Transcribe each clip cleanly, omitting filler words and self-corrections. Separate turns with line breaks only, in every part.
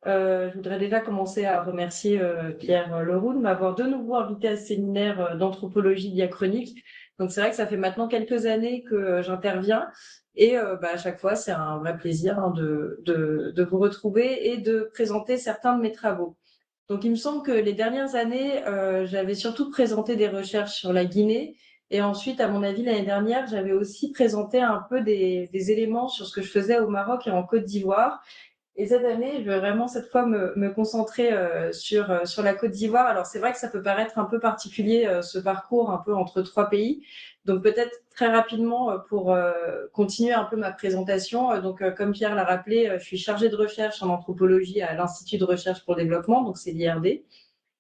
Je voudrais déjà commencer à remercier Pierre Leroux de m'avoir de nouveau invité à ce séminaire d'anthropologie diachronique. Donc c'est vrai que ça fait maintenant quelques années que j'interviens et à chaque fois c'est un vrai plaisir de vous retrouver et de présenter certains de mes travaux. Donc il me semble que les dernières années, j'avais surtout présenté des recherches sur la Guinée et ensuite, à mon avis, l'année dernière, j'avais aussi présenté un peu des éléments sur ce que je faisais au Maroc et en Côte d'Ivoire. Et cette année, je vais vraiment cette fois me concentrer sur la Côte d'Ivoire. Alors c'est vrai que ça peut paraître un peu particulier ce parcours un peu entre trois pays. Donc peut-être très rapidement pour continuer un peu ma présentation. Comme Pierre l'a rappelé, je suis chargée de recherche en anthropologie à l'Institut de recherche pour le développement, donc c'est l'IRD.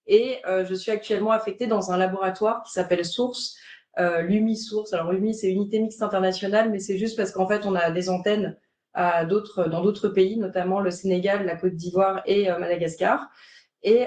Et je suis actuellement affectée dans un laboratoire qui s'appelle Source, l'UMI Source. Alors l'UMI, c'est Unité Mixte Internationale, mais c'est juste parce qu'en fait, on a des antennes dans d'autres pays, notamment le Sénégal, la Côte d'Ivoire et Madagascar. Et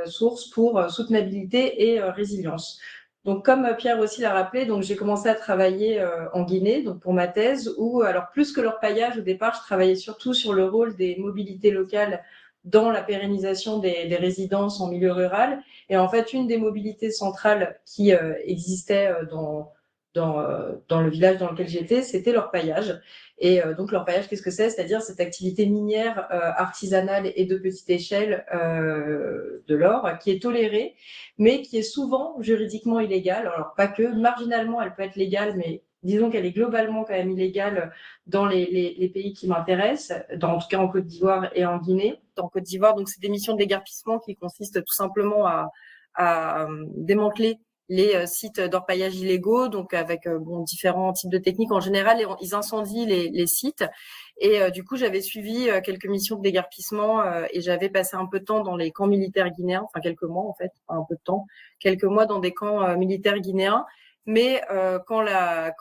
Source pour soutenabilité et résilience. Donc, comme Pierre aussi l'a rappelé, donc j'ai commencé à travailler en Guinée, donc pour ma thèse, où alors plus que l'orpaillage au départ, je travaillais surtout sur le rôle des mobilités locales dans la pérennisation des résidences en milieu rural. Et en fait, une des mobilités centrales qui existait dans le village dans lequel j'étais, c'était l'orpaillage. Et donc l'orpaillage, qu'est-ce que c'est? C'est-à-dire cette activité minière artisanale et de petite échelle de l'or qui est tolérée, mais qui est souvent juridiquement illégale. Alors pas que, marginalement elle peut être légale, mais disons qu'elle est globalement quand même illégale dans les pays qui m'intéressent, en tout cas en Côte d'Ivoire et en Guinée. En Côte d'Ivoire, donc c'est des missions de déguerpissement qui consistent tout simplement à démanteler les sites d'orpaillage illégaux, donc avec différents types de techniques en général, et ils incendient les sites. Et du coup, j'avais suivi quelques missions de déguerpissement et j'avais passé un peu de temps dans les camps militaires guinéens, enfin quelques mois en fait, pas un peu de temps, quelques mois dans des camps militaires guinéens. Mais quand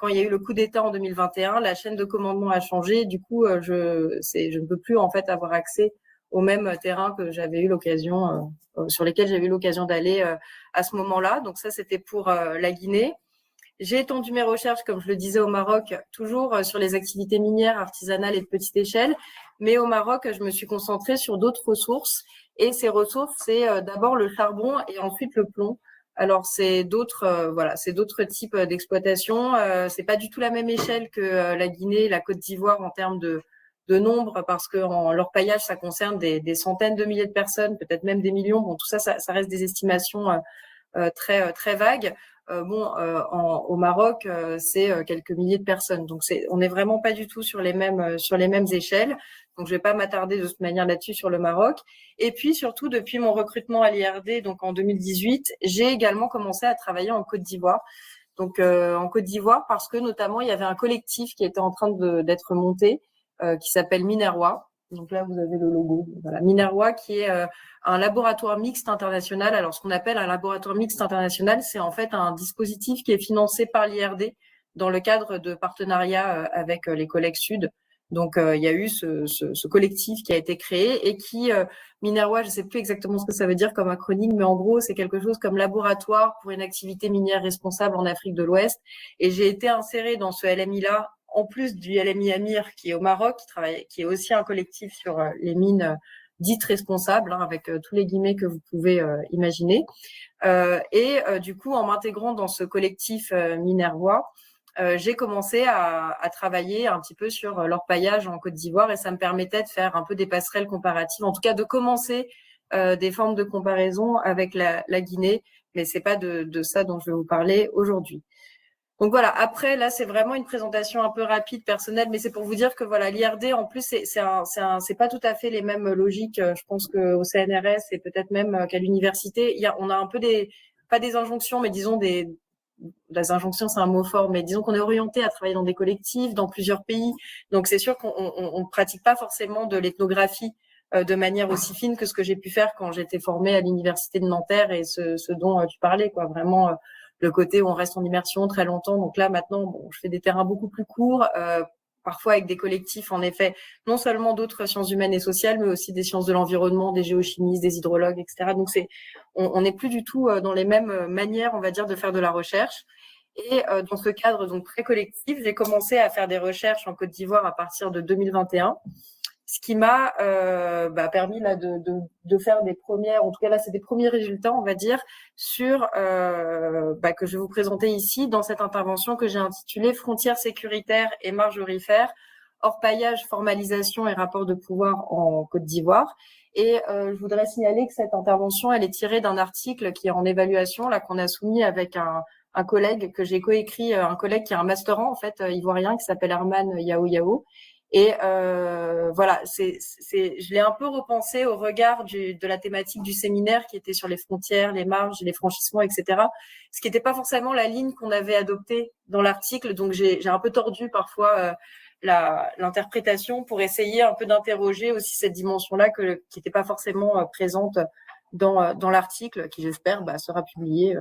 il y a eu le coup d'État en 2021, la chaîne de commandement a changé. Du coup, je ne peux plus en fait avoir accès au même terrain que j'avais eu l'occasion, sur lesquels j'avais eu l'occasion d'aller à ce moment-là. Donc ça, c'était pour la Guinée. J'ai étendu mes recherches, comme je le disais, au Maroc, toujours sur les activités minières, artisanales et de petite échelle. Mais au Maroc, je me suis concentrée sur d'autres ressources. Et ces ressources, c'est d'abord le charbon et ensuite le plomb. Alors c'est d'autres types d'exploitation. C'est pas du tout la même échelle que la Guinée, la Côte d'Ivoire en termes de nombre, parce que l'orpaillage, ça concerne des centaines de milliers de personnes, peut-être même des millions. Bon, tout ça, ça reste des estimations très vagues. Au Maroc, c'est quelques milliers de personnes. Donc on n'est vraiment pas du tout sur les mêmes échelles. Donc je vais pas m'attarder de toute manière là-dessus sur le Maroc. Et puis surtout depuis mon recrutement à l'IRD, donc en 2018, j'ai également commencé à travailler en Côte d'Ivoire. Donc en Côte d'Ivoire parce que notamment il y avait un collectif qui était en train d'être monté qui s'appelle Minerwa. Donc là vous avez le logo. Voilà, Minerwa qui est un laboratoire mixte international. Alors ce qu'on appelle un laboratoire mixte international, c'est en fait un dispositif qui est financé par l'IRD dans le cadre de partenariats avec les collègues sud. Donc il y a eu ce collectif qui a été créé et qui Minerwa, je ne sais plus exactement ce que ça veut dire comme acronyme, mais en gros, c'est quelque chose comme laboratoire pour une activité minière responsable en Afrique de l'Ouest. Et j'ai été insérée dans ce LMI-là, en plus du LMI Amir qui est au Maroc, qui est aussi un collectif sur les mines dites responsables, avec tous les guillemets que vous pouvez imaginer. Du coup, en m'intégrant dans ce collectif Minervois, j'ai commencé à travailler un petit peu sur l'orpaillage en Côte d'Ivoire et ça me permettait de faire un peu des passerelles comparatives, en tout cas de commencer des formes de comparaison avec la Guinée, mais c'est pas de ça dont je vais vous parler aujourd'hui. Donc voilà, après là c'est vraiment une présentation un peu rapide, personnelle, mais c'est pour vous dire que voilà, l'IRD en plus c'est pas tout à fait les mêmes logiques, je pense qu'au CNRS et peut-être même qu'à l'université, on a un peu pas des injonctions, mais disons des injonctions, c'est un mot fort, mais disons qu'on est orienté à travailler dans des collectifs, dans plusieurs pays. Donc c'est sûr qu'on ne pratique pas forcément de l'ethnographie de manière aussi fine que ce que j'ai pu faire quand j'étais formée à l'université de Nanterre et ce dont tu parlais, quoi, vraiment le côté où on reste en immersion très longtemps. Donc là maintenant, je fais des terrains beaucoup plus courts, parfois avec des collectifs, en effet, non seulement d'autres sciences humaines et sociales, mais aussi des sciences de l'environnement, des géochimistes, des hydrologues, etc. Donc on n'est plus du tout dans les mêmes manières, on va dire, de faire de la recherche. Et dans ce cadre donc très collectif, j'ai commencé à faire des recherches en Côte d'Ivoire à partir de 2021. ce qui m'a permis là de faire des premières, en tout cas là c'est des premiers résultats, on va dire, sur que je vais vous présenter ici dans cette intervention que j'ai intitulée Frontières sécuritaires et marges aurifères, orpaillage, formalisation et rapport de pouvoir en Côte d'Ivoire. Et je voudrais signaler que cette intervention, elle est tirée d'un article qui est en évaluation, là qu'on a soumis avec un collègue que j'ai coécrit, un collègue qui a un master en fait ivoirien qui s'appelle Herman Yao Yao. Et voilà, je l'ai un peu repensé au regard de la thématique du séminaire qui était sur les frontières, les marges, les franchissements, etc. Ce qui n'était pas forcément la ligne qu'on avait adoptée dans l'article, donc j'ai un peu tordu parfois l'interprétation pour essayer un peu d'interroger aussi cette dimension-là qui n'était pas forcément présente dans l'article, qui j'espère sera publié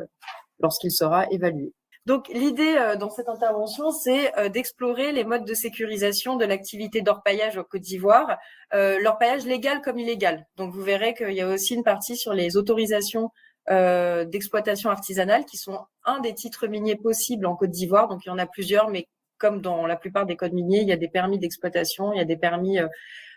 lorsqu'il sera évalué. Donc l'idée dans cette intervention, c'est d'explorer les modes de sécurisation de l'activité d'orpaillage au Côte d'Ivoire, l'orpaillage légal comme illégal. Donc vous verrez qu'il y a aussi une partie sur les autorisations d'exploitation artisanale qui sont un des titres miniers possibles en Côte d'Ivoire. Donc il y en a plusieurs, mais comme dans la plupart des codes miniers, il y a des permis d'exploitation, il y a des permis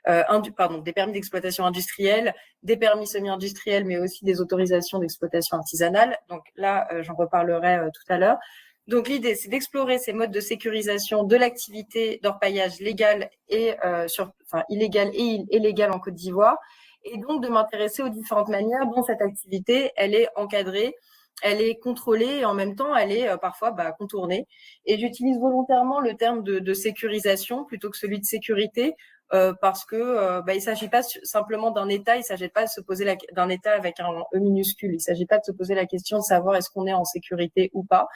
des permis d'exploitation industrielle, des permis semi-industriels, mais aussi des autorisations d'exploitation artisanale. Donc là, j'en reparlerai tout à l'heure. Donc l'idée, c'est d'explorer ces modes de sécurisation de l'activité d'orpaillage légal et illégale et légale en Côte d'Ivoire, et donc de m'intéresser aux différentes manières dont cette activité, elle est encadrée, elle est contrôlée et en même temps, elle est parfois contournée. Et j'utilise volontairement le terme de sécurisation plutôt que celui de sécurité parce que il s'agit pas simplement d'un État, il s'agit pas de se poser d'un État avec un E minuscule. Il s'agit pas de se poser la question de savoir est-ce qu'on est en sécurité ou pas.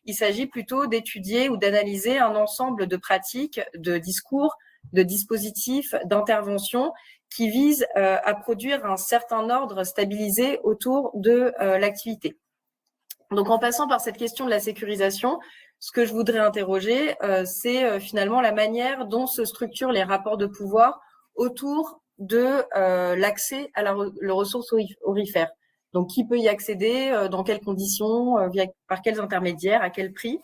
Il s'agit plutôt d'étudier ou d'analyser un ensemble de pratiques, de discours, de dispositifs, d'interventions qui visent à produire un certain ordre stabilisé autour de l'activité. Donc, en passant par cette question de la sécurisation, ce que je voudrais interroger, c'est finalement la manière dont se structurent les rapports de pouvoir autour de l'accès à la ressource aurifère. Donc, qui peut y accéder, dans quelles conditions, par quels intermédiaires, à quel prix.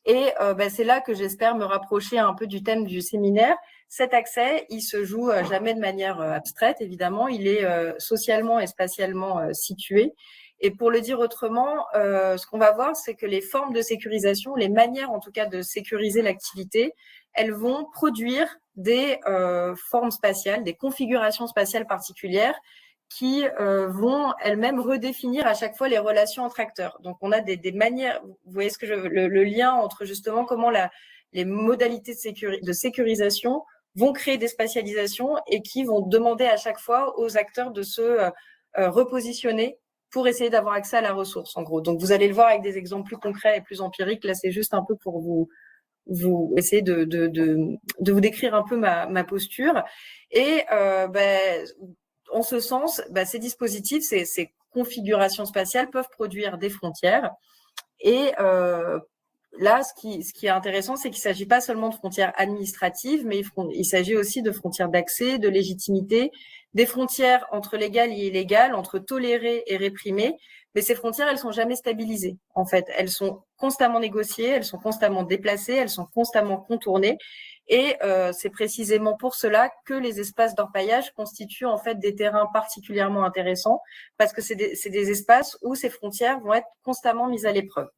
Et c'est là que j'espère me rapprocher un peu du thème du séminaire. Cet accès, il se joue jamais de manière abstraite, évidemment. Il est socialement et spatialement situé. Et pour le dire autrement, ce qu'on va voir, c'est que les formes de sécurisation, les manières en tout cas de sécuriser l'activité, elles vont produire des formes spatiales, des configurations spatiales particulières qui vont elles-mêmes redéfinir à chaque fois les relations entre acteurs. Donc on a des manières, vous voyez le lien entre justement comment les modalités de sécurisation vont créer des spatialisations et qui vont demander à chaque fois aux acteurs de se repositionner pour essayer d'avoir accès à la ressource, en gros. Donc, vous allez le voir avec des exemples plus concrets et plus empiriques. Là, c'est juste un peu pour vous essayer de vous décrire un peu ma posture. Et en ce sens, ces dispositifs, ces configurations spatiales peuvent produire des frontières. Et là, ce qui est intéressant, c'est qu'il ne s'agit pas seulement de frontières administratives, mais il s'agit aussi de frontières d'accès, de légitimité, des frontières entre légal et illégal, entre toléré et réprimé. Mais ces frontières, elles sont jamais stabilisées. En fait, elles sont constamment négociées, elles sont constamment déplacées, elles sont constamment contournées. Et c'est précisément pour cela que les espaces d'orpaillage constituent en fait des terrains particulièrement intéressants, parce que c'est des espaces où ces frontières vont être constamment mises à l'épreuve.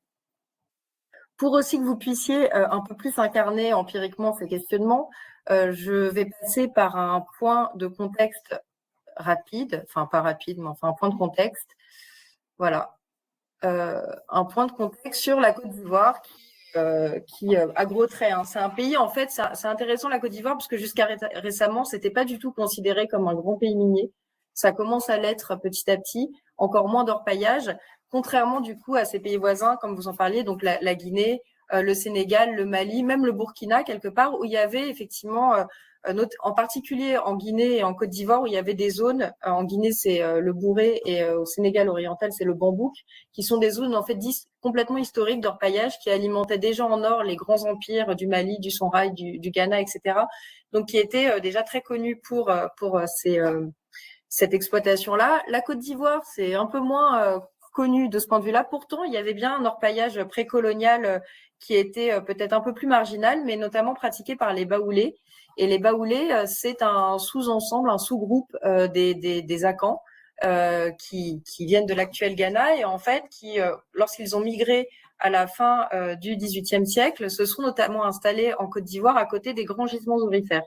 Pour aussi que vous puissiez un peu plus incarner empiriquement ces questionnements, je vais passer par un point de contexte rapide, enfin pas rapide, mais enfin un point de contexte. Voilà, un point de contexte sur la Côte d'Ivoire qui à gros traits. Hein. C'est un pays, en fait, c'est intéressant la Côte d'Ivoire parce que jusqu'à récemment, c'était pas du tout considéré comme un grand pays minier. Ça commence à l'être petit à petit, encore moins d'orpaillage. Contrairement du coup à ces pays voisins, comme vous en parliez, donc la Guinée, le Sénégal, le Mali, même le Burkina quelque part, où il y avait effectivement, en particulier en Guinée et en Côte d'Ivoire, où il y avait des zones, en Guinée c'est le Bourré et au Sénégal oriental c'est le Bambouk, qui sont des zones en fait complètement historiques d'orpaillage qui alimentaient déjà en or les grands empires du Mali, du Songhai, du Ghana, etc. Donc qui étaient déjà très connus pour cette exploitation-là. La Côte d'Ivoire, c'est un peu moins connu de ce point de vue-là. Pourtant, il y avait bien un orpaillage précolonial qui était peut-être un peu plus marginal, mais notamment pratiqué par les Baoulés. Et les Baoulés, c'est un sous-ensemble, un sous-groupe des Akans qui viennent de l'actuel Ghana et en fait qui, lorsqu'ils ont migré à la fin du XVIIIe siècle, se sont notamment installés en Côte d'Ivoire à côté des grands gisements aurifères.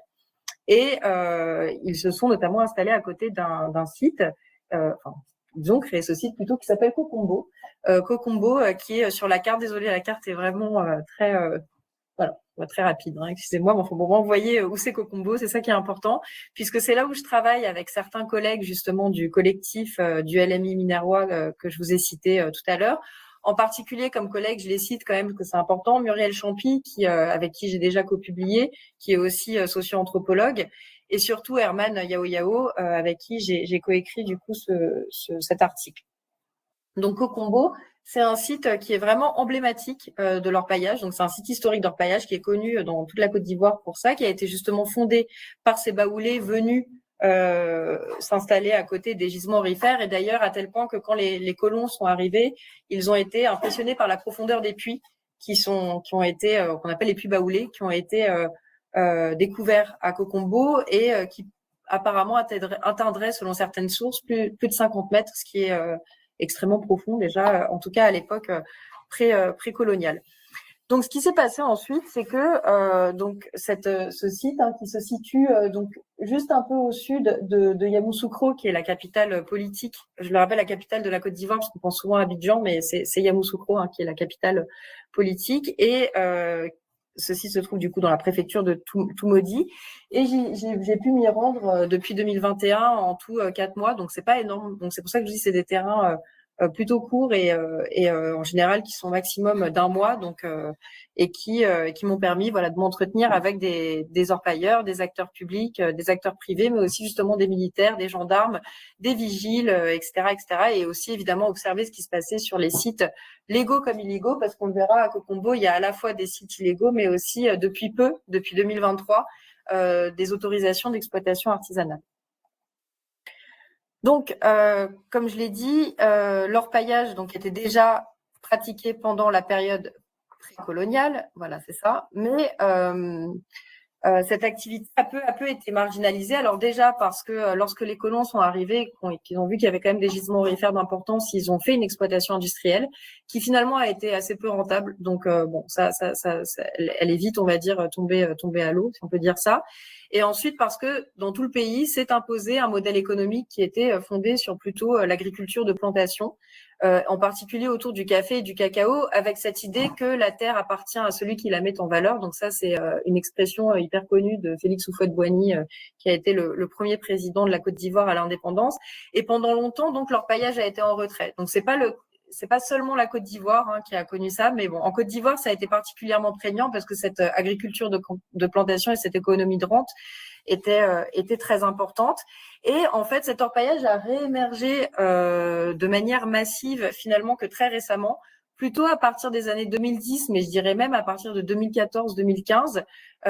Et ils se sont notamment installés à côté d'un site, ils ont créé ce site plutôt qui s'appelle Kokombo. Kokombo qui est sur la carte, désolée, la carte est vraiment très rapide, hein, excusez-moi, mais bon, vous voyez où c'est Kokombo, c'est ça qui est important, puisque c'est là où je travaille avec certains collègues justement du collectif du LMI Minervois que je vous ai cité tout à l'heure. En particulier, comme collègue, je les cite quand même parce que c'est important, Muriel Champy, avec qui j'ai déjà copublié, qui est aussi socio-anthropologue, et surtout Herman Yao Yao, avec qui j'ai coécrit du coup cet article. Donc Kokombo, c'est un site qui est vraiment emblématique de l'orpaillage. Donc c'est un site historique d'orpaillage qui est connu dans toute la Côte d'Ivoire pour ça, qui a été justement fondé par ces Baoulés venus s'installer à côté des gisements aurifères. Et d'ailleurs, à tel point que quand les colons sont arrivés, ils ont été impressionnés par la profondeur des puits qu'on appelle les puits Baoulés, qui ont été découverts à Kokombo et qui apparemment atteindraient, selon certaines sources, plus de 50 mètres, ce qui est extrêmement profond déjà, en tout cas à l'époque précoloniale. Donc, ce qui s'est passé ensuite, c'est que ce site qui se situe donc juste un peu au sud de Yamoussoukro, qui est la capitale politique. Je le rappelle, la capitale de la Côte d'Ivoire, parce qu'on pense souvent à Abidjan, mais c'est Yamoussoukro qui est la capitale politique. Et ceci se trouve du coup dans la préfecture de Toumoudi. Et j'ai pu m'y rendre depuis 2021 en tout 4 mois, donc c'est pas énorme. Donc c'est pour ça que je dis c'est des terrains plutôt courts et en général qui sont maximum d'un mois, donc et qui m'ont permis de m'entretenir avec des orpailleurs, des acteurs publics, des acteurs privés, mais aussi justement des militaires, des gendarmes, des vigiles, etc., et aussi évidemment observer ce qui se passait sur les sites légaux comme illégaux, parce qu'on le verra à Kokombo, il y a à la fois des sites illégaux, mais aussi depuis 2023, des autorisations d'exploitation artisanale. Donc, comme je l'ai dit, l'orpaillage était déjà pratiqué pendant la période précoloniale, voilà, c'est ça. Mais cette activité a peu à peu été marginalisée. Alors déjà parce que lorsque les colons sont arrivés et qu'ils ont vu qu'il y avait quand même des gisements aurifères d'importance, ils ont fait une exploitation industrielle qui finalement a été assez peu rentable. Donc elle est vite, on va dire, tombée à l'eau, si on peut dire ça. Et ensuite parce que dans tout le pays s'est imposé un modèle économique qui était fondé sur plutôt l'agriculture de plantation, en particulier autour du café et du cacao, avec cette idée que la terre appartient à celui qui la met en valeur. Donc ça, c'est une expression hyper connue de Félix Houphouët-Boigny, qui a été le premier président de la Côte d'Ivoire à l'indépendance. Et pendant longtemps, donc, l'orpaillage a été en retrait. Donc c'est pas seulement la Côte d'Ivoire qui a connu ça, mais bon, en Côte d'Ivoire, ça a été particulièrement prégnant parce que cette agriculture de plantation et cette économie de rente était très importante. Et en fait, cet orpaillage a réémergé de manière massive finalement que très récemment, plutôt à partir des années 2010, mais je dirais même à partir de 2014-2015,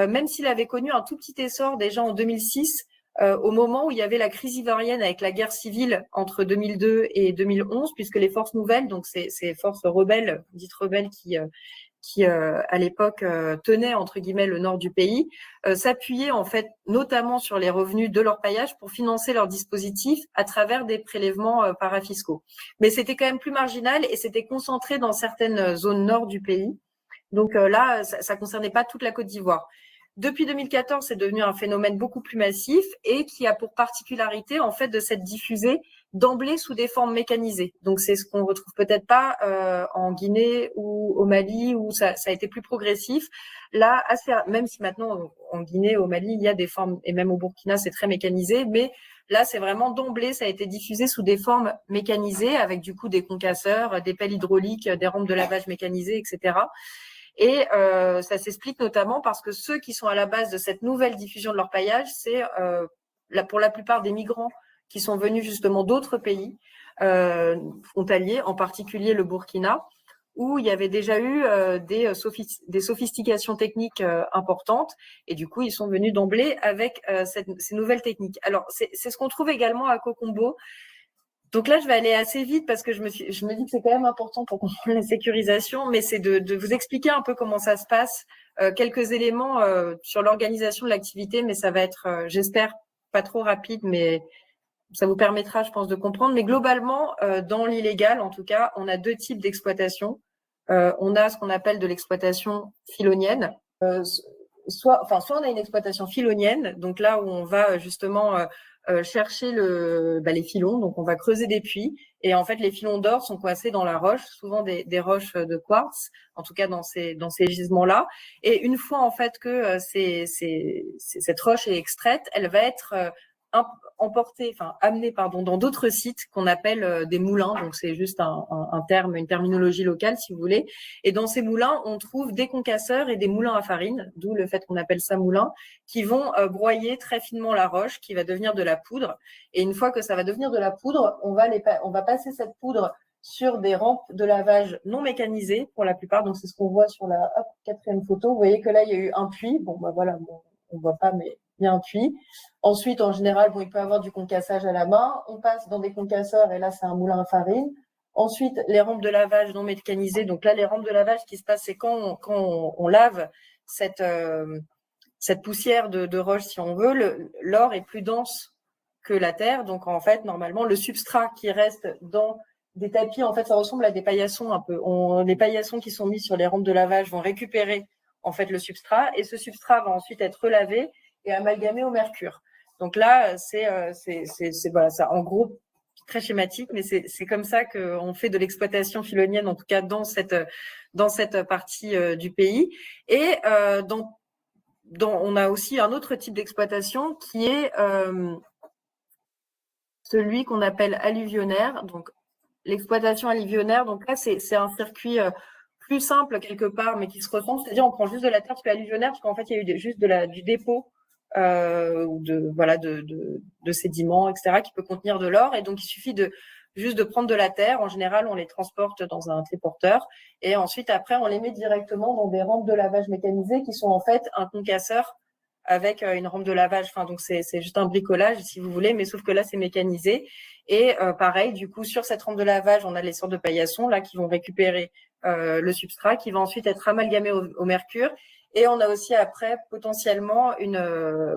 même s'il avait connu un tout petit essor déjà en 2006, au moment où il y avait la crise ivoirienne avec la guerre civile entre 2002 et 2011, puisque les forces nouvelles, donc ces forces rebelles, dites rebelles qui à l'époque tenaient entre guillemets le nord du pays, s'appuyaient en fait notamment sur les revenus de l'orpaillage pour financer leurs dispositifs à travers des prélèvements parafiscaux. Mais c'était quand même plus marginal et c'était concentré dans certaines zones nord du pays. Donc là, ça concernait pas toute la Côte d'Ivoire. Depuis 2014, c'est devenu un phénomène beaucoup plus massif et qui a pour particularité en fait de s'être diffusé d'emblée sous des formes mécanisées. Donc c'est ce qu'on retrouve peut-être pas en Guinée ou au Mali où ça a été plus progressif. Là, même si maintenant en Guinée, au Mali, il y a des formes et même au Burkina, c'est très mécanisé, mais là, c'est vraiment d'emblée, ça a été diffusé sous des formes mécanisées avec du coup des concasseurs, des pelles hydrauliques, des rampes de lavage mécanisées, etc. Et ça s'explique notamment parce que ceux qui sont à la base de cette nouvelle diffusion de l'orpaillage, c'est pour la plupart des migrants qui sont venus justement d'autres pays frontaliers, en particulier le Burkina, où il y avait déjà eu des sophistications techniques importantes, et du coup ils sont venus d'emblée avec ces nouvelles techniques. Alors c'est ce qu'on trouve également à Kokombo. Donc là, je vais aller assez vite parce que je me dis que c'est quand même important pour comprendre la sécurisation, mais c'est de vous expliquer un peu comment ça se passe, quelques éléments sur l'organisation de l'activité, mais ça va être, j'espère, pas trop rapide, mais ça vous permettra, je pense, de comprendre. Mais globalement, dans l'illégal, en tout cas, on a deux types d'exploitation. On a ce qu'on appelle de l'exploitation phylonienne. Soit on a une exploitation phylonienne, donc là où on va justement chercher les filons, donc on va creuser des puits, et en fait les filons d'or sont coincés dans la roche, souvent des roches de quartz, en tout cas dans ces gisements-là. Et une fois en fait que cette roche est extraite, elle va être amenée dans d'autres sites qu'on appelle des moulins. Donc c'est juste un terme, une terminologie locale si vous voulez. Et dans ces moulins, on trouve des concasseurs et des moulins à farine, d'où le fait qu'on appelle ça moulin, qui vont broyer très finement la roche, qui va devenir de la poudre. Et une fois que ça va devenir de la poudre, on va passer cette poudre sur des rampes de lavage non mécanisées pour la plupart. Donc c'est ce qu'on voit sur la quatrième photo. Vous voyez que là il y a eu un puits. Bon on voit pas, mais il y a un puits. Ensuite, en général, il peut y avoir du concassage à la main. On passe dans des concasseurs et là, c'est un moulin à farine. Ensuite, les rampes de lavage non mécanisées. Donc là, les rampes de lavage, ce qui se passe, c'est quand on lave cette poussière de roche, si on veut, l'or est plus dense que la terre. Donc, en fait, normalement, le substrat qui reste dans des tapis, en fait, ça ressemble à des paillassons un peu. Les paillassons qui sont mis sur les rampes de lavage vont récupérer en fait le substrat, et ce substrat va ensuite être relavé et amalgamé au mercure. Donc là, c'est voilà, ça, en gros, très schématique, mais c'est comme ça qu'on fait de l'exploitation phylonienne, en tout cas dans cette partie du pays. Et on a aussi un autre type d'exploitation qui est celui qu'on appelle alluvionnaire. Donc l'exploitation alluvionnaire, donc là c'est un circuit plus simple quelque part, mais qui se ressemble, c'est-à-dire on prend juste de la terre, parce que alluvionnaire, parce qu'en fait il y a eu juste du dépôt ou de sédiments, etc., qui peut contenir de l'or, et donc il suffit juste de prendre de la terre. En général, on les transporte dans un téléporteur, et ensuite après on les met directement dans des rampes de lavage mécanisées qui sont en fait un concasseur avec une rampe de lavage. Enfin, donc c'est juste un bricolage si vous voulez, mais sauf que là c'est mécanisé. Et pareil, du coup sur cette rampe de lavage, on a les sortes de paillassons là qui vont récupérer le substrat, qui va ensuite être amalgamé au mercure. Et on a aussi après potentiellement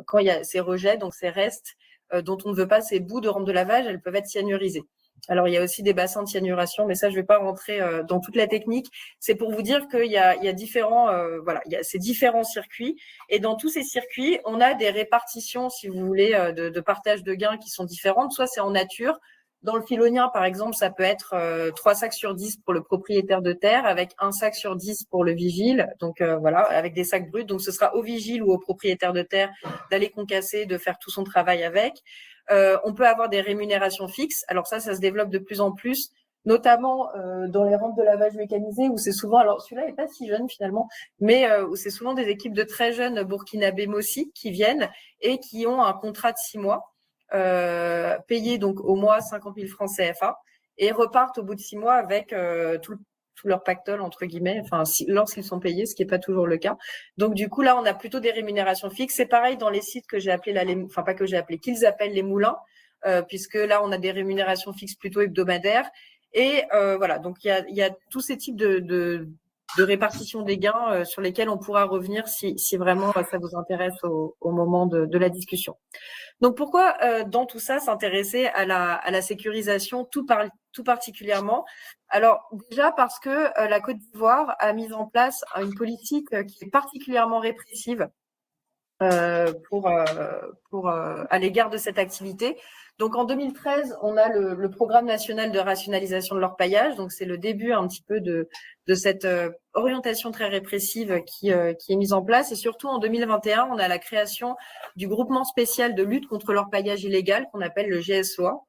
quand il y a ces rejets, donc ces restes dont on ne veut pas, ces bouts de rampe de lavage, elles peuvent être cyanurisées. Alors il y a aussi des bassins de cyanuration, mais ça je vais pas rentrer dans toute la technique. C'est pour vous dire qu'il y a différents il y a ces différents circuits, et dans tous ces circuits, on a des répartitions, si vous voulez, de partage de gains qui sont différentes. Soit c'est en nature. Dans le phylonien, par exemple, ça peut être 3 sacs sur 10 pour le propriétaire de terre, avec 1 sac sur 10 pour le vigile. Donc voilà, avec des sacs bruts. Donc ce sera au vigile ou au propriétaire de terre d'aller concasser, de faire tout son travail avec. On peut avoir des rémunérations fixes. Alors ça se développe de plus en plus, notamment dans les rampes de lavage mécanisé, où c'est souvent, alors celui-là n'est pas si jeune finalement, mais où c'est souvent des équipes de très jeunes burkinabés Mossi qui viennent et qui ont un contrat de 6 mois. Payés donc au mois 50 000 francs CFA, et repartent au bout de 6 mois avec tout leur pactole entre guillemets, enfin lorsqu'ils sont payés, ce qui n'est pas toujours le cas. Donc du coup là on a plutôt des rémunérations fixes. C'est pareil dans les sites que j'ai appelés qu'ils appellent les moulins, puisque là on a des rémunérations fixes plutôt hebdomadaires. Et voilà, donc il y a tous ces types de répartition des gains sur lesquels on pourra revenir si vraiment ça vous intéresse au moment de la discussion. Donc pourquoi dans tout ça s'intéresser à la sécurisation tout particulièrement? Alors déjà parce que la Côte d'Ivoire a mis en place une politique qui est particulièrement répressive à l'égard de cette activité. Donc en 2013, on a le programme national de rationalisation de l'orpaillage. Donc c'est le début un petit peu de cette orientation très répressive qui est mise en place. Et surtout en 2021, on a la création du groupement spécial de lutte contre l'orpaillage illégal qu'on appelle le GSLOI.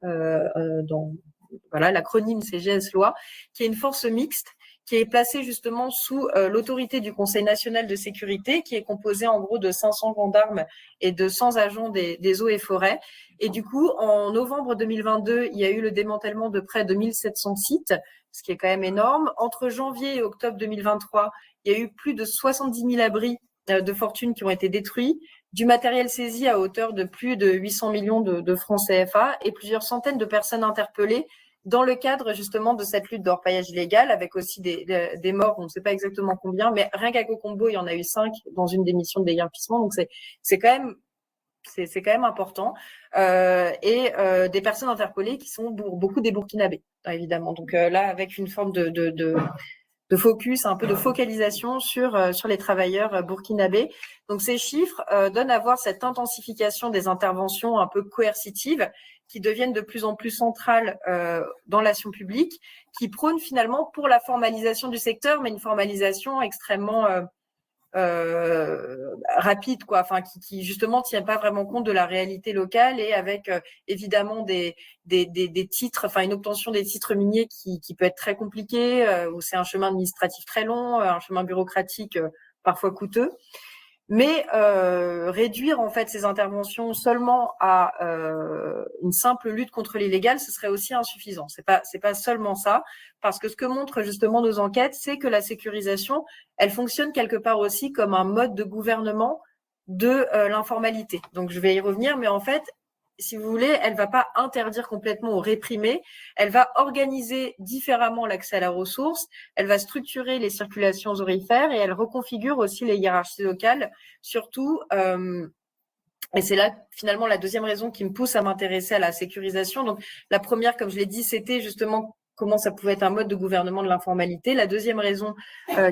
L'acronyme c'est GSLOI, qui est une force mixte qui est placée justement sous l'autorité du Conseil national de sécurité, qui est composé en gros de 500 gendarmes et de 100 agents des eaux et forêts. Et du coup, en novembre 2022, il y a eu le démantèlement de près de 1700 sites, ce qui est quand même énorme. Entre janvier et octobre 2023, il y a eu plus de 70 000 abris de fortune qui ont été détruits, du matériel saisi à hauteur de plus de 800 millions de francs CFA et plusieurs centaines de personnes interpellées dans le cadre justement de cette lutte d'orpaillage illégal, avec aussi des morts, on ne sait pas exactement combien, mais rien qu'à Cocombo, il y en a eu 5 dans une des missions de déguerpissement, donc c'est quand même important, et des personnes interpellées qui sont beaucoup des Burkinabés, évidemment. Donc là, avec une forme de focus, un peu de focalisation sur les travailleurs burkinabés. Donc ces chiffres donnent à voir cette intensification des interventions un peu coercitives qui deviennent de plus en plus centrales dans l'action publique, qui prônent finalement pour la formalisation du secteur, mais une formalisation extrêmement rapide, quoi, enfin qui justement tient pas vraiment compte de la réalité locale, et avec évidemment des titres, enfin une obtention des titres miniers qui peut être très compliqué, où c'est un chemin administratif très long, un chemin bureaucratique parfois coûteux. Mais réduire en fait ces interventions seulement à une simple lutte contre l'illégal, ce serait aussi insuffisant. C'est pas seulement ça, parce que ce que montrent justement nos enquêtes, c'est que la sécurisation, elle fonctionne quelque part aussi comme un mode de gouvernement de l'informalité. Donc je vais y revenir, mais en fait, si vous voulez, elle va pas interdire complètement ou réprimer, elle va organiser différemment l'accès à la ressource, elle va structurer les circulations aurifères et elle reconfigure aussi les hiérarchies locales, surtout, et c'est là finalement la deuxième raison qui me pousse à m'intéresser à la sécurisation. Donc la première, comme je l'ai dit, c'était justement comment ça pouvait être un mode de gouvernement de l'informalité. La deuxième raison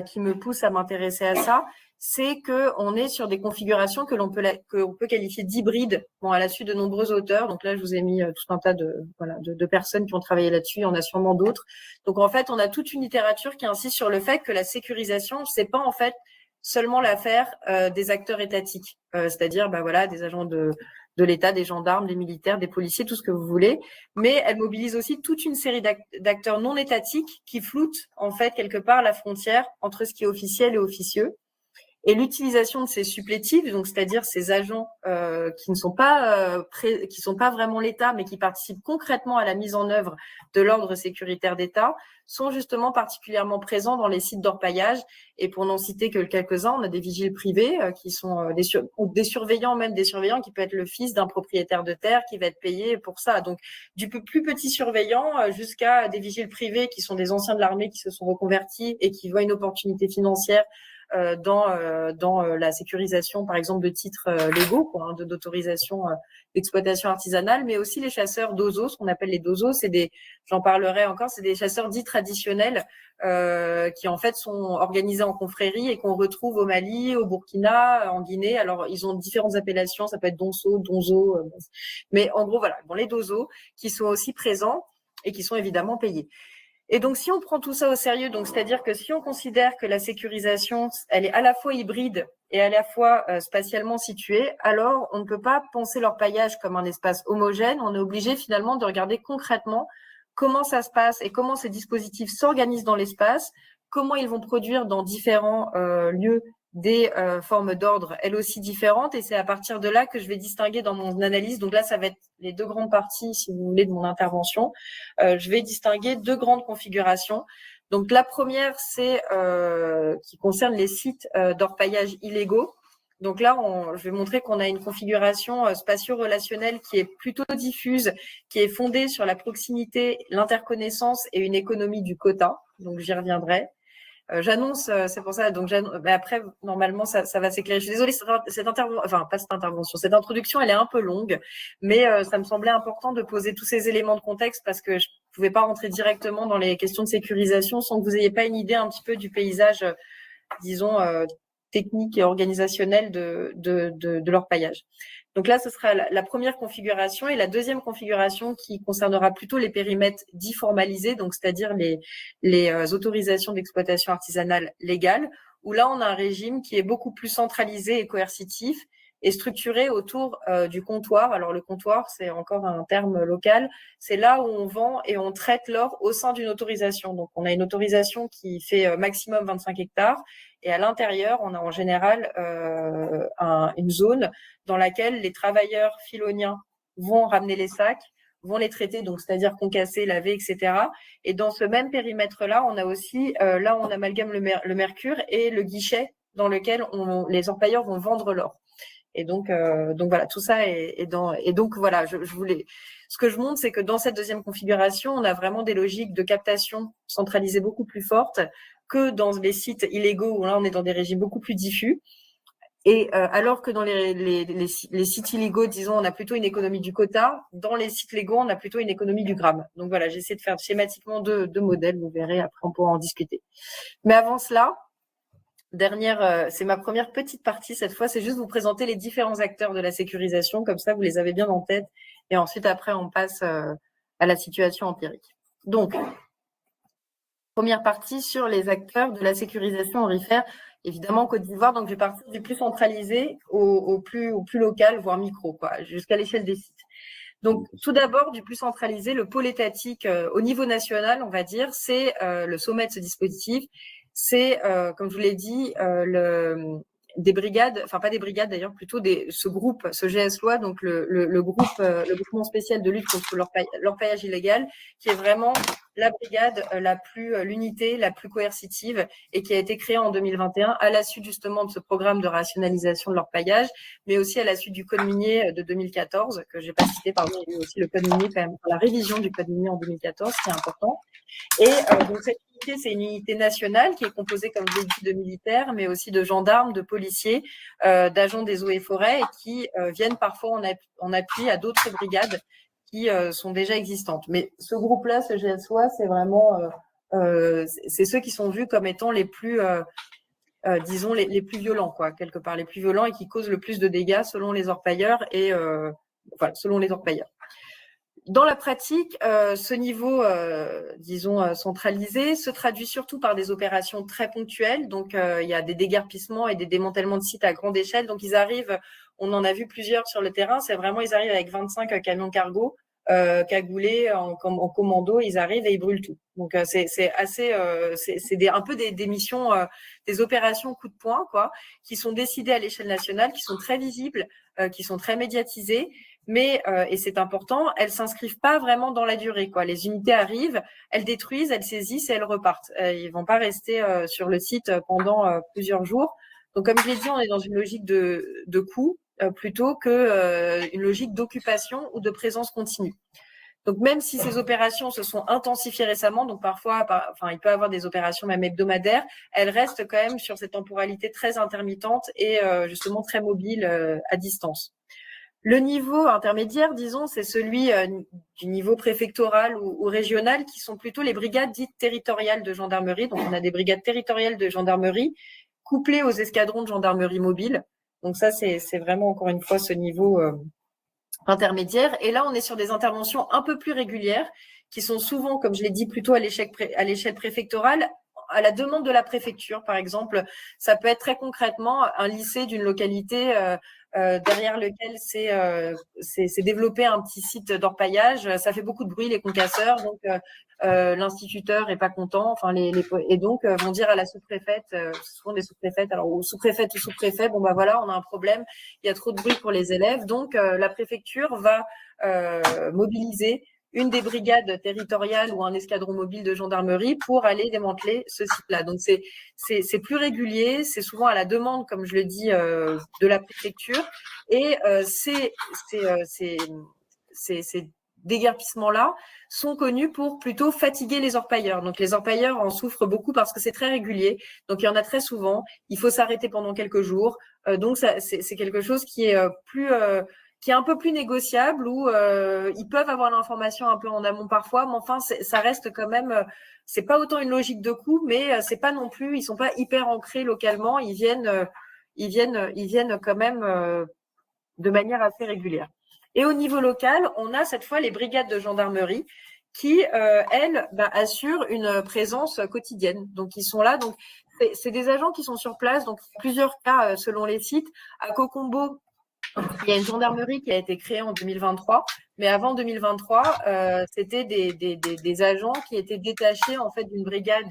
qui me pousse à m'intéresser à ça, c'est que on est sur des configurations que l'on peut qualifier d'hybrides. Bon, à la suite de nombreux auteurs. Donc là, je vous ai mis tout un tas de personnes qui ont travaillé là-dessus. Il y en a sûrement d'autres. Donc en fait, on a toute une littérature qui insiste sur le fait que la sécurisation, c'est pas en fait seulement l'affaire des acteurs étatiques, c'est-à-dire des agents de l'État, des gendarmes, des militaires, des policiers, tout ce que vous voulez, mais elle mobilise aussi toute une série d'acteurs non étatiques qui floutent en fait quelque part la frontière entre ce qui est officiel et officieux. Et l'utilisation de ces supplétifs, donc c'est-à-dire ces agents qui ne sont pas qui sont pas vraiment l'État, mais qui participent concrètement à la mise en œuvre de l'ordre sécuritaire d'État, sont justement particulièrement présents dans les sites d'orpaillage. Et pour n'en citer que quelques-uns, on a des vigiles privés qui sont des surveillants, même des surveillants qui peut être le fils d'un propriétaire de terre qui va être payé pour ça. Donc du plus petit surveillant jusqu'à des vigiles privés qui sont des anciens de l'armée qui se sont reconvertis et qui voient une opportunité financière dans la sécurisation, par exemple, de titres légaux, quoi, d'autorisation d'exploitation artisanale, mais aussi les chasseurs d'ozo, ce qu'on appelle les dozo, j'en parlerai encore, c'est des chasseurs dits traditionnels qui en fait sont organisés en confréries et qu'on retrouve au Mali, au Burkina, en Guinée. Alors ils ont différentes appellations, ça peut être donzo, mais en gros voilà, les dozo qui sont aussi présents et qui sont évidemment payés. Et donc, si on prend tout ça au sérieux, donc c'est-à-dire que si on considère que la sécurisation, elle est à la fois hybride et à la fois spatialement située, alors on ne peut pas penser l'orpaillage comme un espace homogène. On est obligé finalement de regarder concrètement comment ça se passe et comment ces dispositifs s'organisent dans l'espace, comment ils vont produire dans différents lieux des formes d'ordre, elles aussi différentes. Et c'est à partir de là que je vais distinguer dans mon analyse. Donc là, ça va être les deux grandes parties, si vous voulez, de mon intervention. Je vais distinguer deux grandes configurations. Donc la première, c'est qui concerne les sites d'orpaillage illégaux. Donc là, je vais montrer qu'on a une configuration spatio-relationnelle qui est plutôt diffuse, qui est fondée sur la proximité, l'interconnaissance et une économie du quota. Donc j'y reviendrai. J'annonce, c'est pour ça. Donc après, normalement, ça va s'éclairer. Je suis désolée, cette introduction, elle est un peu longue, mais ça me semblait important de poser tous ces éléments de contexte parce que je pouvais pas rentrer directement dans les questions de sécurisation sans que vous ayez pas une idée un petit peu du paysage, disons, technique et organisationnel de l'orpaillage. Donc là, ce sera la première configuration, et la deuxième configuration qui concernera plutôt les périmètres dits formalisés, donc c'est-à-dire les autorisations d'exploitation artisanale légales, où là, on a un régime qui est beaucoup plus centralisé et coercitif et structuré autour du comptoir. Alors le comptoir, c'est encore un terme local, c'est là où on vend et on traite l'or au sein d'une autorisation. Donc on a une autorisation qui fait maximum 25 hectares, et à l'intérieur, on a en général une zone dans laquelle les travailleurs filoniens vont ramener les sacs, vont les traiter, donc c'est-à-dire concasser, laver, etc. Et dans ce même périmètre-là, on a aussi, là on amalgame le mercure et le guichet dans lequel les orpailleurs vont vendre l'or.
Et donc voilà, tout ça est dans. Et donc voilà, je voulais. Ce que je montre, c'est que dans cette deuxième configuration, on a vraiment des logiques de captation centralisées beaucoup plus fortes que dans les sites illégaux où là, on est dans des régimes beaucoup plus diffus. Et alors que dans les sites illégaux, disons, on a plutôt une économie du quota, dans les sites légaux, on a plutôt une économie du gramme. Donc voilà, j'essaie de faire schématiquement deux modèles, vous verrez, après on pourra en discuter. Mais avant cela, c'est ma première petite partie cette fois, c'est juste vous présenter les différents acteurs de la sécurisation, comme ça vous les avez bien en tête, et ensuite après on passe à la situation empirique. Donc, première partie sur les acteurs de la sécurisation aurifère, évidemment Côte d'Ivoire, donc je vais partir du plus centralisé au plus local, voire micro, quoi, jusqu'à l'échelle des sites. Donc, tout d'abord, du plus centralisé, le pôle étatique au niveau national, on va dire, c'est le sommet de ce dispositif. C'est, comme je vous l'ai dit, des brigades, enfin pas des brigades d'ailleurs, plutôt ce groupe, ce GS-Loi, donc le groupement spécial de lutte contre l'orpaillage illégal, qui est vraiment la brigade l'unité la plus coercitive et qui a été créée en 2021 à la suite justement de ce programme de rationalisation de l'orpaillage, mais aussi à la suite du code minier de 2014, que j'ai pas cité, pardon, il y a eu aussi le code minier quand même, la révision du code minier en 2014, qui est important. Et donc cette unité, c'est une unité nationale qui est composée, comme je l'ai dit, de militaires, mais aussi de gendarmes, de policiers, d'agents des eaux et forêts, et qui viennent parfois en appui à d'autres brigades qui sont déjà existantes. Mais ce groupe-là, ce GSOA, c'est vraiment, c'est ceux qui sont vus comme étant les plus, disons, les plus violents, quoi, quelque part, les plus violents et qui causent le plus de dégâts selon les orpailleurs et, voilà, selon les orpailleurs. Dans la pratique, ce niveau, disons, centralisé se traduit surtout par des opérations très ponctuelles. Donc, il y a des déguerpissements et des démantèlements de sites à grande échelle. Donc, ils arrivent, on en a vu plusieurs sur le terrain, c'est vraiment, ils arrivent avec 25 camions cargo, cagoulés en commando, ils arrivent et ils brûlent tout. Donc, c'est assez, c'est un peu des missions, des opérations coup de poing, quoi, qui sont décidées à l'échelle nationale, qui sont très visibles, qui sont très médiatisées. Mais, et c'est important, elles s'inscrivent pas vraiment dans la durée, quoi. Les unités arrivent, elles détruisent, elles saisissent et elles repartent. Ils vont pas rester sur le site pendant plusieurs jours. Donc, comme je l'ai dit, on est dans une logique de coût plutôt que une logique d'occupation ou de présence continue. Donc, même si ces opérations se sont intensifiées récemment, donc parfois, il peut y avoir des opérations même hebdomadaires, elles restent quand même sur cette temporalité très intermittente et justement très mobile à distance. Le niveau intermédiaire, disons, c'est celui du niveau préfectoral ou régional, qui sont plutôt les brigades dites territoriales de gendarmerie. Donc, on a des brigades territoriales de gendarmerie couplées aux escadrons de gendarmerie mobile. Donc ça, c'est vraiment, encore une fois, ce niveau intermédiaire. Et là, on est sur des interventions un peu plus régulières, qui sont souvent, comme je l'ai dit, plutôt à l'échelle préfectorale, à la demande de la préfecture, par exemple. Ça peut être très concrètement un lycée d'une localité derrière lequel c'est développé un petit site d'orpaillage. Ça fait beaucoup de bruit, les concasseurs, donc l'instituteur est pas content. Enfin, et donc vont dire à la sous-préfète, souvent des sous-préfètes, alors ou sous-préfète ou sous-préfet, bon bah voilà, on a un problème, il y a trop de bruit pour les élèves, donc la préfecture va mobiliser une des brigades territoriales ou un escadron mobile de gendarmerie pour aller démanteler ce site-là. Donc, c'est plus régulier, c'est souvent à la demande, comme je le dis, de la préfecture. Et ces déguerpissements-là sont connus pour plutôt fatiguer les orpailleurs. Donc, les orpailleurs en souffrent beaucoup parce que c'est très régulier. Donc, il y en a très souvent. Il faut s'arrêter pendant quelques jours. Donc, c'est quelque chose qui est qui est un peu plus négociable, où ils peuvent avoir l'information un peu en amont parfois, mais enfin ça reste quand même, c'est pas autant une logique de coût, mais c'est pas non plus, ils sont pas hyper ancrés localement, ils viennent quand même de manière assez régulière. Et au niveau local, on a cette fois les brigades de gendarmerie qui, elles, assurent une présence quotidienne. Donc ils sont là, donc c'est des agents qui sont sur place, donc plusieurs cas selon les sites. À Cocombo, il y a une gendarmerie qui a été créée en 2023, mais avant 2023, c'était des agents qui étaient détachés en fait d'une brigade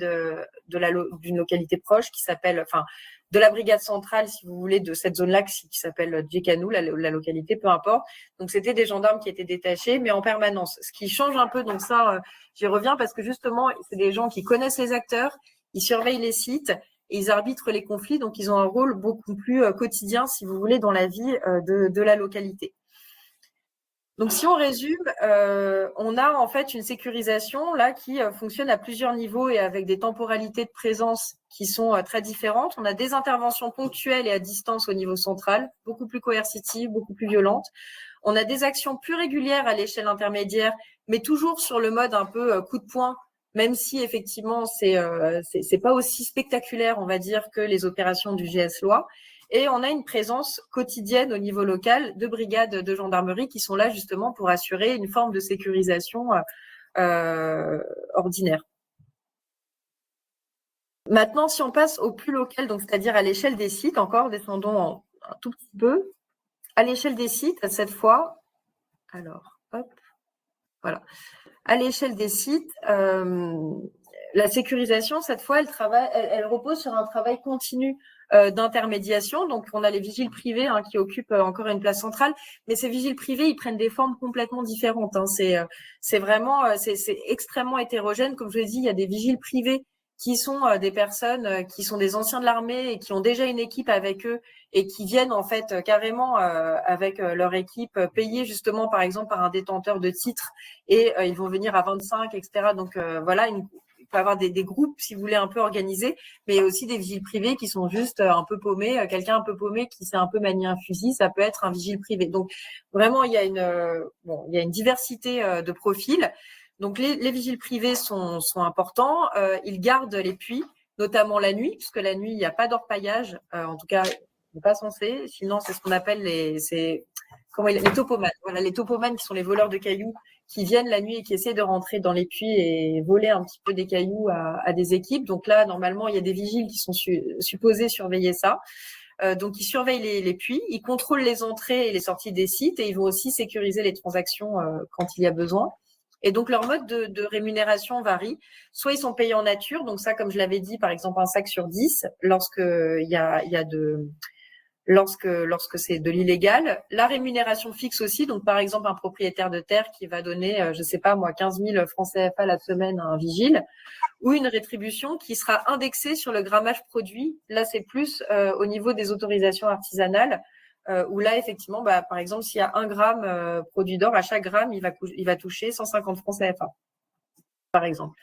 d'une localité proche qui s'appelle, enfin, de la brigade centrale, si vous voulez, de cette zone-là qui s'appelle Djekanou, la localité, peu importe. Donc c'était des gendarmes qui étaient détachés, mais en permanence. Ce qui change un peu, donc ça, j'y reviens parce que justement, c'est des gens qui connaissent les acteurs, ils surveillent les sites. et ils arbitrent les conflits. Donc, ils ont un rôle beaucoup plus quotidien, si vous voulez, dans la vie de la localité. Donc, si on résume, on a en fait une sécurisation là qui fonctionne à plusieurs niveaux et avec des temporalités de présence qui sont très différentes. On a des interventions ponctuelles et à distance au niveau central, beaucoup plus coercitives, beaucoup plus violentes. On a des actions plus régulières à l'échelle intermédiaire, mais toujours sur le mode un peu coup de poing, même si effectivement c'est pas aussi spectaculaire, on va dire, que les opérations du GS-Loi. Et on a une présence quotidienne au niveau local de brigades de gendarmerie qui sont là justement pour assurer une forme de sécurisation ordinaire. Maintenant, si on passe au plus local, donc c'est-à-dire à l'échelle des sites, encore descendons un tout petit peu. À l'échelle des sites, cette fois, alors, hop, voilà. À l'échelle des sites, la sécurisation, cette fois, elle repose sur un travail continu d'intermédiation. Donc, on a les vigiles privés qui occupent encore une place centrale, mais ces vigiles privés, ils prennent des formes complètement différentes. C'est vraiment, c'est extrêmement hétérogène. Comme je l'ai dit, il y a des vigiles privés qui sont des personnes qui sont des anciens de l'armée et qui ont déjà une équipe avec eux et qui viennent en fait carrément avec leur équipe payée justement par exemple par un détenteur de titres et ils vont venir à 25, etc. Donc voilà, il peut y avoir des groupes, si vous voulez, un peu organisés, mais il y a aussi des vigiles privés qui sont juste un peu paumés. Quelqu'un un peu paumé qui sait un peu manier un fusil, ça peut être un vigile privé. Donc vraiment, il y a une diversité de profils. Donc les vigiles privés sont importants. Ils gardent les puits, notamment la nuit, puisque la nuit, il n'y a pas d'orpaillage. En tout cas, on n'est pas censé. Sinon, c'est ce qu'on appelle les topomanes. Voilà, les topomanes qui sont les voleurs de cailloux qui viennent la nuit et qui essaient de rentrer dans les puits et voler un petit peu des cailloux à des équipes. Donc là, normalement, il y a des vigiles qui sont supposés surveiller ça. Donc, ils surveillent les puits, ils contrôlent les entrées et les sorties des sites et ils vont aussi sécuriser les transactions quand il y a besoin. Et donc, leur mode de rémunération varie. Soit ils sont payés en nature, donc ça, comme je l'avais dit, par exemple, un sac sur 10, lorsque c'est de l'illégal. La rémunération fixe aussi, donc par exemple, un propriétaire de terre qui va donner, je sais pas moi, 15 000 francs CFA la semaine à un vigile, ou une rétribution qui sera indexée sur le grammage produit. Là, c'est plus au niveau des autorisations artisanales, où là, effectivement, par exemple, s'il y a 1 gramme produit d'or, à chaque gramme, il va toucher 150 francs CFA, par exemple.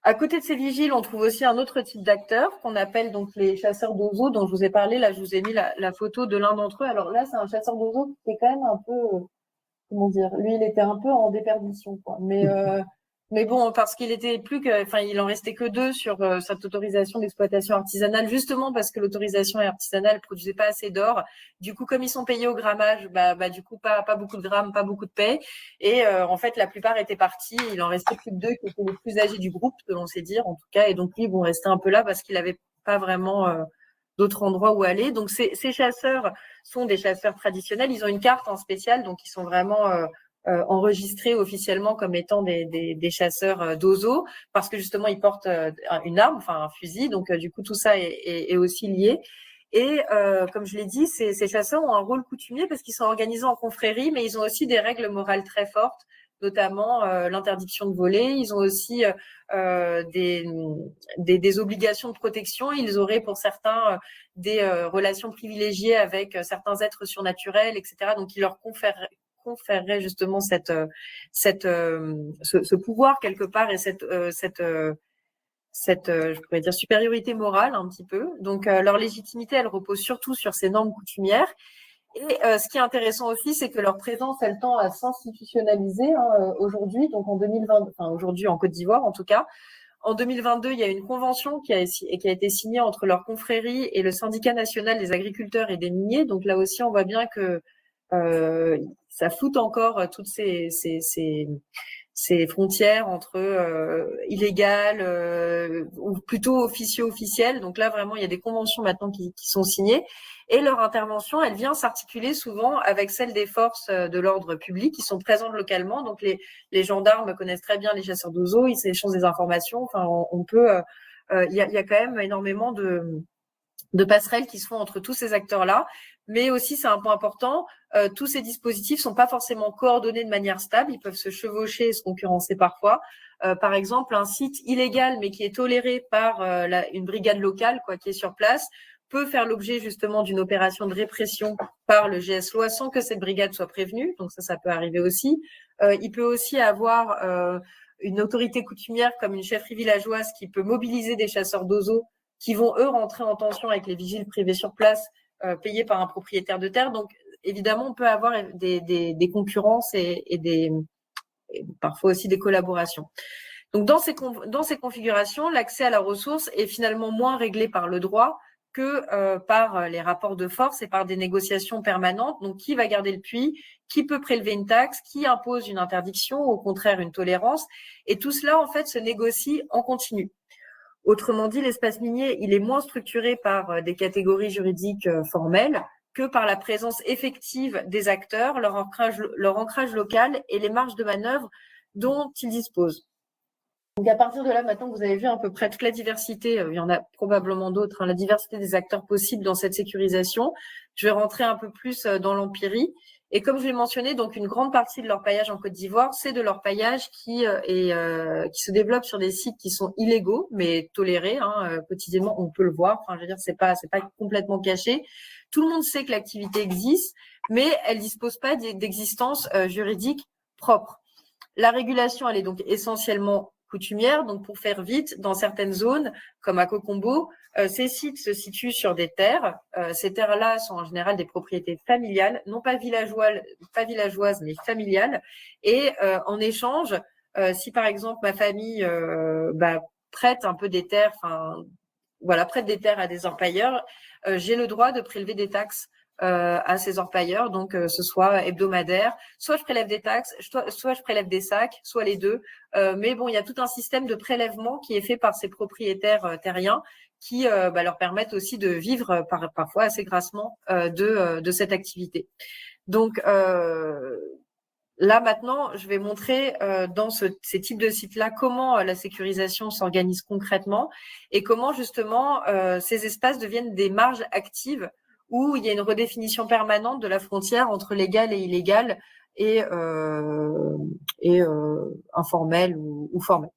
À côté de ces vigiles, on trouve aussi un autre type d'acteurs qu'on appelle donc les chasseurs d'oiseaux dont je vous ai parlé. Là, je vous ai mis la photo de l'un d'entre eux. Alors là, c'est un chasseur d'oiseaux qui est quand même un peu, comment dire, lui, il était un peu en déperdition, quoi. Mais bon, parce qu'il était il en restait que 2 sur cette autorisation d'exploitation artisanale, justement parce que l'autorisation artisanale produisait pas assez d'or. Du coup, comme ils sont payés au grammage, du coup, pas beaucoup de grammes, pas beaucoup de paie. Et en fait, la plupart étaient partis. Il en restait plus que 2 qui étaient les plus âgés du groupe, selon sait dire, en tout cas. Et donc, lui, ils vont rester un peu là parce qu'il avait pas vraiment d'autres endroits où aller. Donc, ces chasseurs sont des chasseurs traditionnels. Ils ont une carte en spécial, donc ils sont vraiment enregistrés officiellement comme étant des chasseurs d'oiseaux, parce que justement ils portent une arme, enfin un fusil. Donc du coup tout ça est aussi lié. Et comme je l'ai dit, ces chasseurs ont un rôle coutumier parce qu'ils sont organisés en confrérie, mais ils ont aussi des règles morales très fortes, notamment l'interdiction de voler. Ils ont aussi des obligations de protection. Ils auraient pour certains des relations privilégiées avec certains êtres surnaturels, etc. Donc, ils leur conférerait justement ce pouvoir quelque part et cette je pourrais dire supériorité morale un petit peu. Donc, leur légitimité, elle repose surtout sur ces normes coutumières. Et ce qui est intéressant aussi, c'est que leur présence, elle tend à s'institutionnaliser aujourd'hui. Donc en 2020, enfin aujourd'hui en Côte d'Ivoire en tout cas. En 2022, il y a une convention qui a été signée entre leur confrérie et le syndicat national des agriculteurs et des miniers. Donc là aussi, on voit bien que ça floute encore toutes ces frontières entre illégales ou plutôt officielles. Donc là, vraiment, il y a des conventions maintenant qui sont signées. Et leur intervention, elle vient s'articuler souvent avec celle des forces de l'ordre public qui sont présentes localement. Donc les gendarmes connaissent très bien les chasseurs d'oiseaux, ils s'échangent des informations. Enfin, on peut, il y a quand même énormément de passerelles qui se font entre tous ces acteurs-là. Mais aussi, c'est un point important, tous ces dispositifs sont pas forcément coordonnés de manière stable, ils peuvent se chevaucher et se concurrencer parfois. par exemple, un site illégal mais qui est toléré par une brigade locale, quoi, qui est sur place, peut faire l'objet justement d'une opération de répression par le GS-Loi sans que cette brigade soit prévenue. Donc ça peut arriver aussi. Il peut aussi avoir une autorité coutumière comme une chefferie villageoise qui peut mobiliser des chasseurs d'oiseaux qui vont, eux, rentrer en tension avec les vigiles privés sur place, payés par un propriétaire de terre. Donc, évidemment, on peut avoir des concurrences et parfois aussi des collaborations. Donc, dans ces configurations, l'accès à la ressource est finalement moins réglé par le droit que par les rapports de force et par des négociations permanentes. Donc, qui va garder le puits, qui peut prélever une taxe, qui impose une interdiction, au contraire une tolérance. Et tout cela, en fait, se négocie en continu. Autrement dit, l'espace minier, il est moins structuré par des catégories juridiques formelles que par la présence effective des acteurs, leur ancrage local et les marges de manœuvre dont ils disposent. Donc, à partir de là, maintenant que vous avez vu à peu près toute la diversité, il y en a probablement d'autres, la diversité des acteurs possibles dans cette sécurisation, je vais rentrer un peu plus dans l'empirie. Et comme je l'ai mentionné, donc une grande partie de l'orpaillage en Côte d'Ivoire, c'est de l'orpaillage qui se développe sur des sites qui sont illégaux, mais tolérés, quotidiennement, on peut le voir. Enfin, je veux dire, c'est pas complètement caché. Tout le monde sait que l'activité existe, mais elle dispose pas d'existence juridique propre. La régulation, elle est donc essentiellement coutumière. Donc, pour faire vite, dans certaines zones, comme à Cocombo, ces sites se situent sur des terres. Ces terres-là sont en général des propriétés familiales, non pas villageoises, mais familiales. Et en échange, si par exemple ma famille prête un peu des terres, prête des terres à des orpailleurs, j'ai le droit de prélever des taxes à ces orpailleurs, donc ce soit hebdomadaire, soit je prélève des taxes, soit je prélève des sacs, soit les deux. Mais bon, il y a tout un système de prélèvement qui est fait par ces propriétaires terriens qui leur permettent aussi de vivre parfois assez grassement de cette activité. Donc là maintenant, je vais montrer dans ces types de sites-là comment la sécurisation s'organise concrètement et comment justement ces espaces deviennent des marges actives où il y a une redéfinition permanente de la frontière entre légal et illégal et informel ou formel.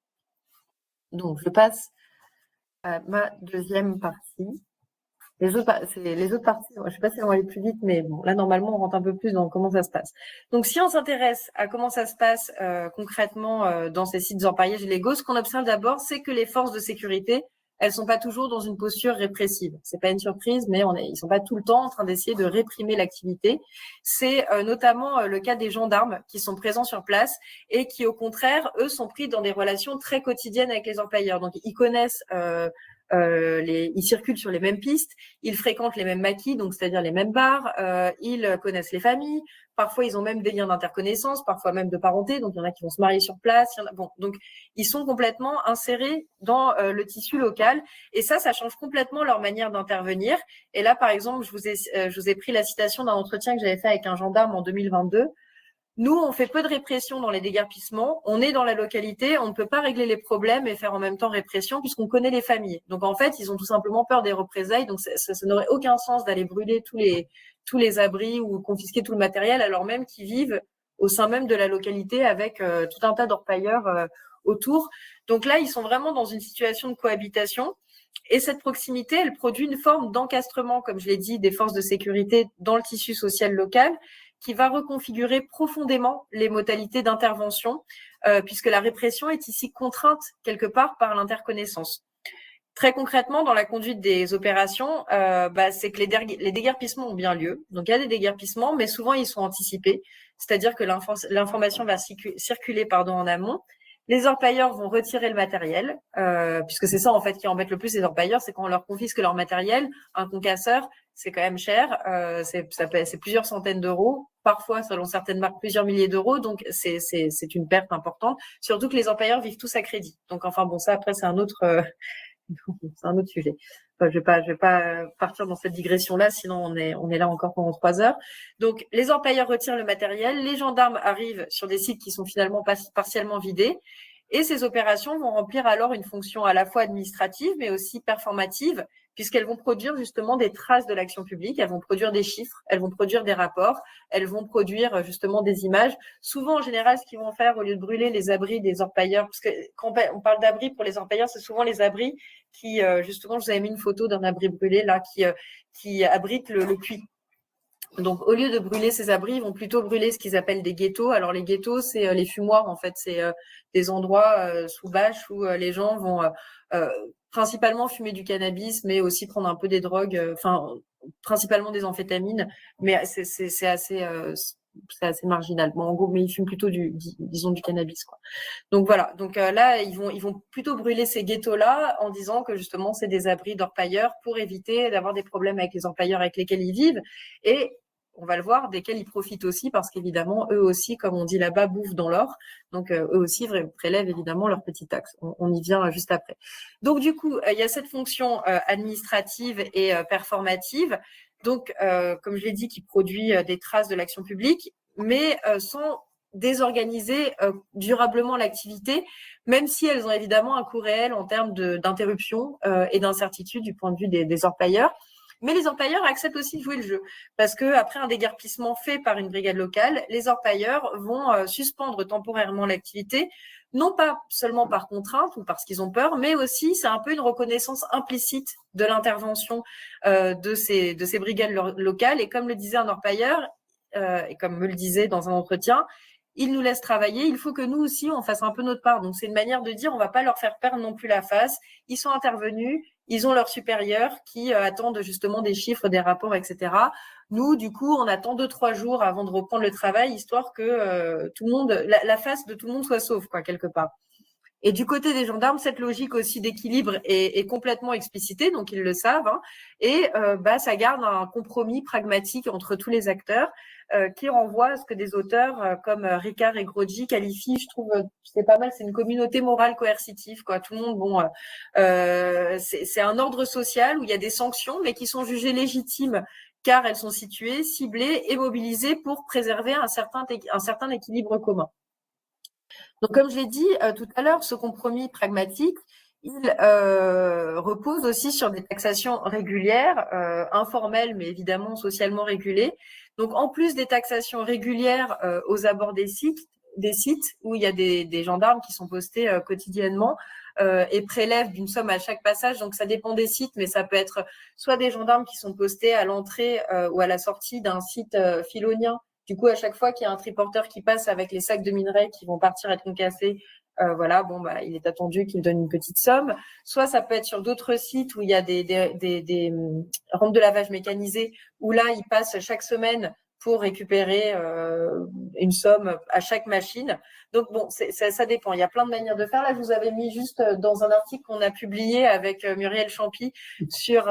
Donc, je passe à ma deuxième partie. Les autres parties, je ne sais pas si on va aller plus vite, mais bon, là, normalement, on rentre un peu plus dans comment ça se passe. Donc, si on s'intéresse à comment ça se passe concrètement dans ces sites d'orpaillage illégaux, ce qu'on observe d'abord, c'est que les forces de sécurité, elles sont pas toujours dans une posture répressive. C'est pas une surprise, mais ils sont pas tout le temps en train d'essayer de réprimer l'activité. C'est notamment le cas des gendarmes qui sont présents sur place et qui, au contraire, eux, sont pris dans des relations très quotidiennes avec les orpailleurs. Donc, ils connaissent ils circulent sur les mêmes pistes, ils fréquentent les mêmes maquis, donc c'est-à-dire les mêmes bars, ils connaissent les familles, parfois ils ont même des liens d'interconnaissance, parfois même de parenté, donc il y en a qui vont se marier sur place, donc ils sont complètement insérés dans le tissu local et ça change complètement leur manière d'intervenir. Et là, par exemple, je vous ai pris la citation d'un entretien que j'avais fait avec un gendarme en 2022. Nous, on fait peu de répression dans les déguerpissements. On est dans la localité, on ne peut pas régler les problèmes et faire en même temps répression puisqu'on connaît les familles. Donc, en fait, ils ont tout simplement peur des représailles. Donc, ça n'aurait aucun sens d'aller brûler tous les abris ou confisquer tout le matériel alors même qu'ils vivent au sein même de la localité avec tout un tas d'orpailleurs autour. Donc là, ils sont vraiment dans une situation de cohabitation. Et cette proximité, elle produit une forme d'encastrement, comme je l'ai dit, des forces de sécurité dans le tissu social local, qui va reconfigurer profondément les modalités d'intervention, puisque la répression est ici contrainte quelque part par l'interconnaissance. Très concrètement, dans la conduite des opérations, c'est que les déguerpissements ont bien lieu. Donc, il y a des déguerpissements, mais souvent, ils sont anticipés. C'est-à-dire que l'information va circuler en amont. Les orpailleurs vont retirer le matériel, puisque c'est ça en fait qui embête le plus les orpailleurs, c'est quand on leur confisque leur matériel, un concasseur, c'est quand même cher, c'est plusieurs centaines d'euros, parfois selon certaines marques plusieurs milliers d'euros, donc c'est une perte importante. Surtout que les orpailleurs vivent tous à crédit. Donc enfin bon, ça après c'est un autre sujet. Enfin, je vais pas partir dans cette digression-là, sinon on est là encore pendant 3 heures. Donc, les orpailleurs retirent le matériel, les gendarmes arrivent sur des sites qui sont finalement partiellement vidés, et ces opérations vont remplir alors une fonction à la fois administrative, mais aussi performative, puisqu'elles vont produire justement des traces de l'action publique, elles vont produire des chiffres, elles vont produire des rapports, elles vont produire justement des images. Souvent, en général, ce qu'ils vont faire, au lieu de brûler les abris des orpailleurs, parce que quand on parle d'abris pour les orpailleurs, c'est souvent les abris qui, justement, je vous avais mis une photo d'un abri brûlé là, qui abrite le puits. Donc, au lieu de brûler ces abris, ils vont plutôt brûler ce qu'ils appellent des ghettos. Alors, les ghettos, c'est les fumoirs, en fait. C'est des endroits sous bâche où les gens vont principalement fumer du cannabis, mais aussi prendre un peu des drogues, principalement des amphétamines. Mais c'est assez marginal. Bon, en gros, mais ils fument plutôt disons du cannabis, quoi. Donc voilà. Donc là, ils vont plutôt brûler ces ghettos-là en disant que justement, c'est des abris d'orpailleurs pour éviter d'avoir des problèmes avec les orpailleurs avec lesquels ils vivent. Et on va le voir, desquels ils profitent aussi parce qu'évidemment, eux aussi, comme on dit là-bas, bouffent dans l'or. Donc, eux aussi prélèvent évidemment leurs petites taxes. On y vient juste après. Donc, du coup, il y a cette fonction administrative et performative. Donc, comme je l'ai dit, qui produit des traces de l'action publique, mais sans désorganiser durablement l'activité, même si elles ont évidemment un coût réel en termes d'interruption et d'incertitude du point de vue des orpailleurs. Mais les orpailleurs acceptent aussi de jouer le jeu parce que après un déguerpissement fait par une brigade locale, les orpailleurs vont suspendre temporairement l'activité, non pas seulement par contrainte ou parce qu'ils ont peur, mais aussi c'est un peu une reconnaissance implicite de l'intervention de ces brigades locales. Et comme le disait un orpailleur, et comme me le disait dans un entretien, ils nous laissent travailler, il faut que nous aussi on fasse un peu notre part. Donc c'est une manière de dire on va pas leur faire perdre non plus la face. Ils sont intervenus, ils ont leurs supérieurs qui attendent justement des chiffres, des rapports, etc. Nous, du coup, on attend 2-3 jours avant de reprendre le travail, histoire que tout le monde, la face de tout le monde soit sauve, quoi, quelque part. Et du côté des gendarmes, cette logique aussi d'équilibre est complètement explicitée, donc ils le savent. Hein, et ça garde un compromis pragmatique entre tous les acteurs qui renvoie à ce que des auteurs comme Ricard et Grody qualifient, je trouve, c'est pas mal, c'est une communauté morale coercitive, quoi. Tout le monde, c'est un ordre social où il y a des sanctions, mais qui sont jugées légitimes car elles sont situées, ciblées et mobilisées pour préserver un certain équilibre commun. Donc, comme je l'ai dit tout à l'heure, ce compromis pragmatique, il repose aussi sur des taxations régulières, informelles, mais évidemment socialement régulées. Donc, en plus des taxations régulières aux abords des sites où il y a des gendarmes qui sont postés quotidiennement et prélèvent d'une somme à chaque passage. Donc, ça dépend des sites, mais ça peut être soit des gendarmes qui sont postés à l'entrée ou à la sortie d'un site filonien. Du coup, à chaque fois qu'il y a un triporteur qui passe avec les sacs de minerais qui vont partir être concassés, il est attendu qu'il donne une petite somme. Soit ça peut être sur d'autres sites où il y a des rampes de lavage mécanisées, où là, ils passent chaque semaine pour récupérer une somme à chaque machine. Donc bon, ça dépend. Il y a plein de manières de faire. Là, je vous avais mis juste dans un article qu'on a publié avec Muriel Champy sur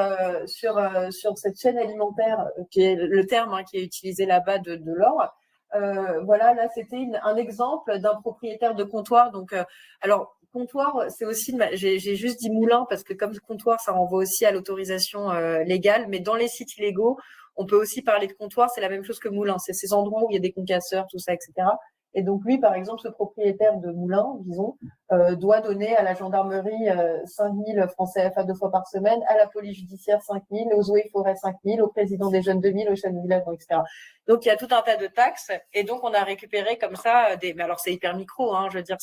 cette chaîne alimentaire, qui est le terme qui est utilisé là-bas de l'or. Là, c'était un exemple d'un propriétaire de comptoir. Donc, alors, comptoir, c'est aussi, j'ai juste dit moulin parce que comme comptoir, ça renvoie aussi à l'autorisation légale. Mais dans les sites illégaux, on peut aussi parler de comptoir, c'est la même chose que moulin. C'est ces endroits où il y a des concasseurs, tout ça, etc. Et donc lui, par exemple, ce propriétaire de moulin, disons, doit donner à la gendarmerie 5 000 francs CFA 2 fois par semaine, à la police judiciaire 5 000, aux eaux et forêts 5 000, au président des jeunes 2 000, au chef de village, etc. Donc il y a tout un tas de taxes, et donc on a récupéré comme ça mais alors c'est hyper micro, hein, je veux dire,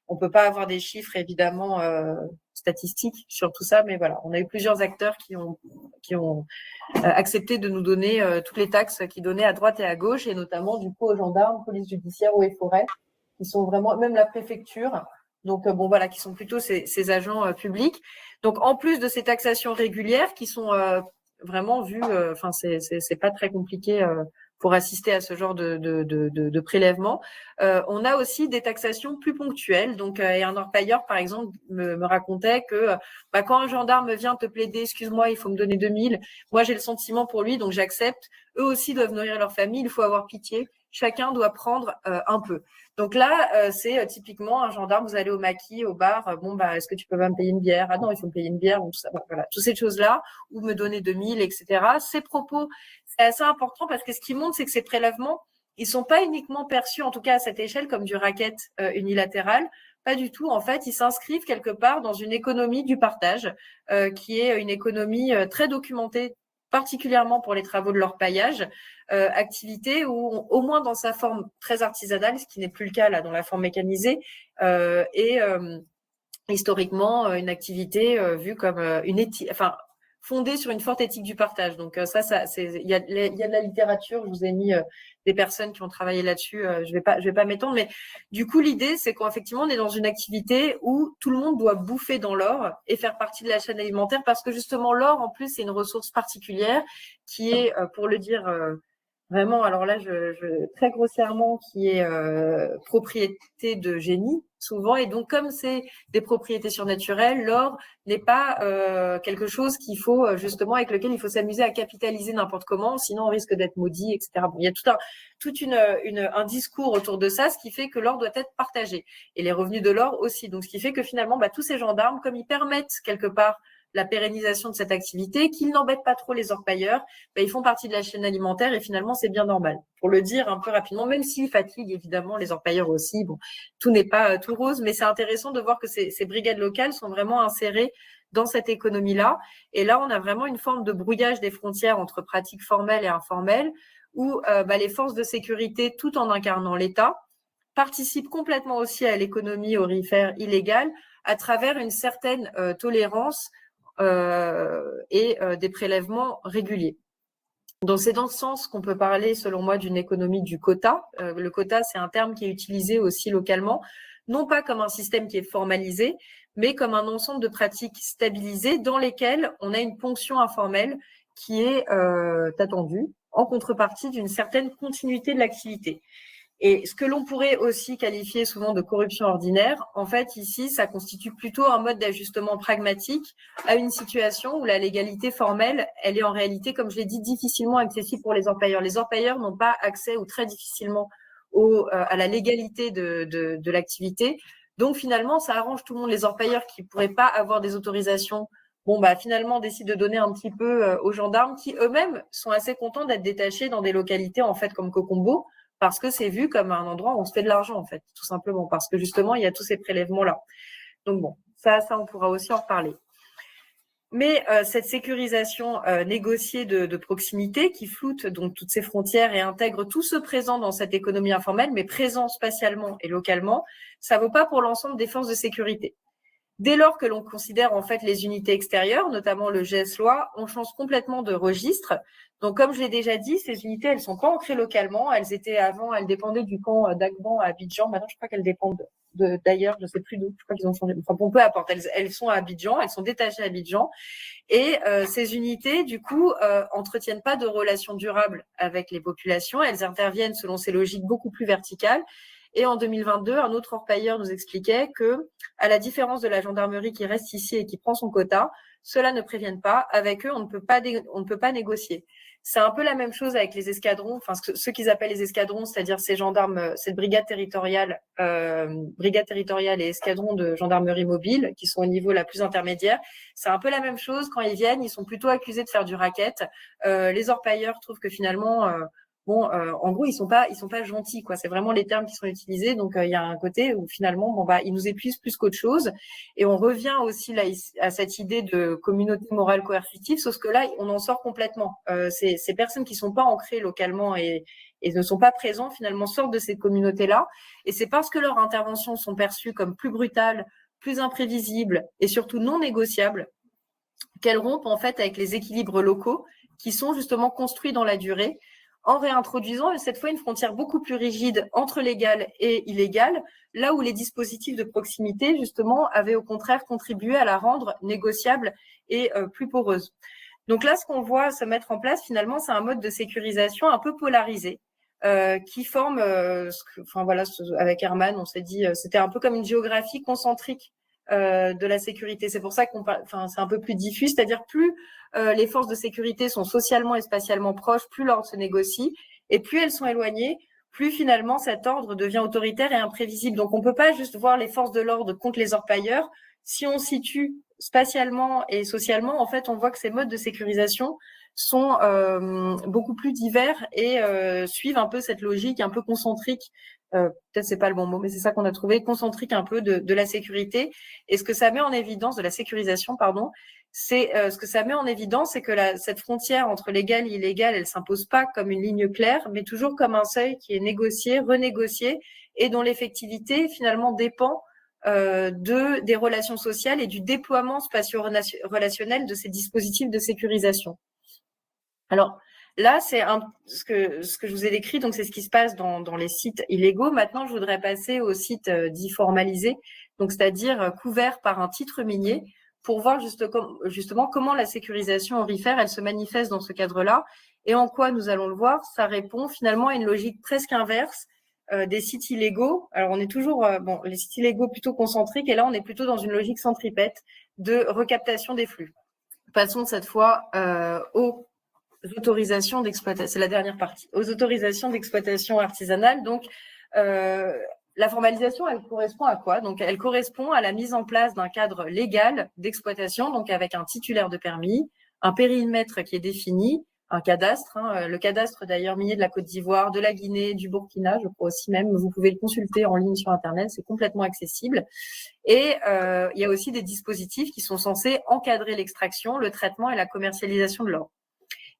on peut pas avoir des chiffres évidemment statistiques sur tout ça, mais voilà, on a eu plusieurs acteurs qui ont accepté de nous donner toutes les taxes qu'ils donnaient à droite et à gauche, et notamment du coup aux gendarmes, police judiciaire, eaux et forêts, qui sont vraiment, même la préfecture, donc qui sont plutôt ces agents publics. Donc en plus de ces taxations régulières qui sont vraiment vues, c'est pas très compliqué pour assister à ce genre de prélèvement. On a aussi des taxations plus ponctuelles. Donc, et un orpailleur, par exemple, me racontait que quand un gendarme vient te plaider, excuse-moi, il faut me donner 2000, moi j'ai le sentiment pour lui, donc j'accepte. Eux aussi doivent nourrir leur famille, il faut avoir pitié. Chacun doit prendre un peu. Donc là, c'est typiquement un gendarme, vous allez au maquis, au bar, est-ce que tu peux pas me payer une bière? Ah non, il faut me payer une bière, tout ça, voilà, toutes ces choses-là, ou me donner 2000, etc. Ces propos, c'est assez important parce que ce qui montre, c'est que ces prélèvements, ils sont pas uniquement perçus, en tout cas à cette échelle, comme du racket unilatéral. Pas du tout. En fait, ils s'inscrivent quelque part dans une économie du partage, qui est une économie très documentée, particulièrement pour les travaux de l'orpaillage, activité où, au moins dans sa forme très artisanale, ce qui n'est plus le cas là dans la forme mécanisée, et historiquement une activité vue comme une éthique, enfin fondée sur une forte éthique du partage. Donc ça c'est il y a de la littérature, je vous ai mis des personnes qui ont travaillé là-dessus, je vais pas m'étendre, mais du coup l'idée c'est qu'effectivement on est dans une activité où tout le monde doit bouffer dans l'or et faire partie de la chaîne alimentaire, parce que justement l'or en plus c'est une ressource particulière qui est pour le dire vraiment, alors là, très grossièrement, qui est propriété de génie, souvent. Et donc, comme c'est des propriétés surnaturelles, l'or n'est pas quelque chose qu'il faut, justement, avec lequel il faut s'amuser à capitaliser n'importe comment, sinon on risque d'être maudit, etc. Bon, il y a un discours autour de ça, ce qui fait que l'or doit être partagé. Et les revenus de l'or aussi. Donc, ce qui fait que finalement, tous ces gendarmes, comme ils permettent quelque part la pérennisation de cette activité, qu'ils n'embêtent pas trop les orpailleurs, ils font partie de la chaîne alimentaire et finalement, c'est bien normal. Pour le dire un peu rapidement, même s'ils fatiguent évidemment les orpailleurs aussi, bon, tout n'est pas tout rose, mais c'est intéressant de voir que ces brigades locales sont vraiment insérées dans cette économie-là. Et là, on a vraiment une forme de brouillage des frontières entre pratiques formelles et informelles, où les forces de sécurité, tout en incarnant l'État, participent complètement aussi à l'économie aurifère illégale à travers une certaine tolérance et des prélèvements réguliers. Donc, c'est dans ce sens qu'on peut parler, selon moi, d'une économie du quota. Le quota, c'est un terme qui est utilisé aussi localement, non pas comme un système qui est formalisé, mais comme un ensemble de pratiques stabilisées dans lesquelles on a une ponction informelle qui est attendue en contrepartie d'une certaine continuité de l'activité. Et ce que l'on pourrait aussi qualifier souvent de corruption ordinaire, en fait, ici, ça constitue plutôt un mode d'ajustement pragmatique à une situation où la légalité formelle, elle est en réalité, comme je l'ai dit, difficilement accessible pour les orpailleurs. Les orpailleurs n'ont pas accès ou très difficilement à la légalité de l'activité. Donc, finalement, ça arrange tout le monde. Les orpailleurs qui pourraient pas avoir des autorisations, finalement, décident de donner un petit peu aux gendarmes qui, eux-mêmes, sont assez contents d'être détachés dans des localités, en fait, comme Cocombo, parce que c'est vu comme un endroit où on se fait de l'argent, en fait, tout simplement, parce que justement, il y a tous ces prélèvements-là. Donc bon, ça, on pourra aussi en reparler. Mais cette sécurisation négociée de proximité qui floute donc toutes ces frontières et intègre tout ce présent dans cette économie informelle, mais présent spatialement et localement, ça vaut pas pour l'ensemble des forces de sécurité. Dès lors que l'on considère en fait les unités extérieures, notamment le GSLOI, on change complètement de registre. Donc, comme je l'ai déjà dit, ces unités, elles sont pas ancrées localement. Elles dépendaient du camp d'Agban à Abidjan. Maintenant, je crois qu'elles dépendent d'ailleurs, je sais plus d'où. Je crois qu'ils ont changé. Enfin, bon, peu importe. Elles sont à Abidjan. Elles sont détachées à Abidjan. Et ces unités, du coup, entretiennent pas de relations durables avec les populations. Elles interviennent selon ces logiques beaucoup plus verticales. Et en 2022, un autre orpailleur nous expliquait que, à la différence de la gendarmerie qui reste ici et qui prend son quota, ceux-là ne préviennent pas. Avec eux, on ne peut pas négocier. C'est un peu la même chose avec les escadrons, enfin ceux qu'ils appellent les escadrons, c'est-à-dire ces gendarmes, cette brigade territoriale et escadrons de gendarmerie mobile qui sont au niveau la plus intermédiaire. C'est un peu la même chose. Quand ils viennent, ils sont plutôt accusés de faire du racket. Les orpailleurs trouvent que finalement en gros, ils sont pas gentils, quoi. C'est vraiment les termes qui sont utilisés. Donc, il y a un côté où finalement, ils nous épuisent plus qu'autre chose. Et on revient aussi là à cette idée de communauté morale coercitive, sauf que là, on en sort complètement. Ces personnes qui sont pas ancrées localement et ne sont pas présents, finalement, sortent de ces communautés-là. Et c'est parce que leurs interventions sont perçues comme plus brutales, plus imprévisibles et surtout non négociables qu'elles rompent en fait avec les équilibres locaux qui sont justement construits dans la durée, en réintroduisant cette fois une frontière beaucoup plus rigide entre légal et illégal, là où les dispositifs de proximité, justement, avaient au contraire contribué à la rendre négociable et plus poreuse. Donc là, ce qu'on voit se mettre en place, finalement, c'est un mode de sécurisation un peu polarisé, qui forme, avec Herman, on s'est dit, c'était un peu comme une géographie concentrique de la sécurité. C'est pour ça c'est un peu plus diffus, c'est-à-dire plus les forces de sécurité sont socialement et spatialement proches, plus l'ordre se négocie, et plus elles sont éloignées, plus finalement cet ordre devient autoritaire et imprévisible. Donc on peut pas juste voir les forces de l'ordre contre les orpailleurs. Si on situe spatialement et socialement, en fait, on voit que ces modes de sécurisation sont beaucoup plus divers et suivent un peu cette logique un peu concentrique peut-être c'est pas le bon mot, mais c'est ça qu'on a trouvé, concentrique un peu de la sécurité. Et ce que ça met en évidence, de la sécurisation, pardon, c'est ce que ça met en évidence, c'est que cette frontière entre légal et illégal, elle s'impose pas comme une ligne claire, mais toujours comme un seuil qui est négocié, renégocié, et dont l'effectivité finalement dépend des relations sociales et du déploiement spatio-relationnel de ces dispositifs de sécurisation. Alors là, c'est ce que je vous ai décrit, donc c'est ce qui se passe dans les sites illégaux. Maintenant, je voudrais passer aux sites dits formalisés, donc c'est-à-dire couverts par un titre minier, pour voir justement comment la sécurisation aurifère, elle se manifeste dans ce cadre-là, et en quoi nous allons le voir, ça répond finalement à une logique presque inverse des sites illégaux. Alors on est toujours les sites illégaux plutôt concentriques, et là on est plutôt dans une logique centripète de recaptation des flux. Passons cette fois aux autorisations d'exploitation. C'est la dernière partie. Aux autorisations d'exploitation artisanale. Donc la formalisation, elle correspond à quoi? Donc elle correspond à la mise en place d'un cadre légal d'exploitation, donc avec un titulaire de permis, un périmètre qui est défini, un cadastre, le cadastre d'ailleurs minier de la Côte d'Ivoire, de la Guinée, du Burkina, je crois aussi même, vous pouvez le consulter en ligne sur Internet, c'est complètement accessible. Et il y a aussi des dispositifs qui sont censés encadrer l'extraction, le traitement et la commercialisation de l'or.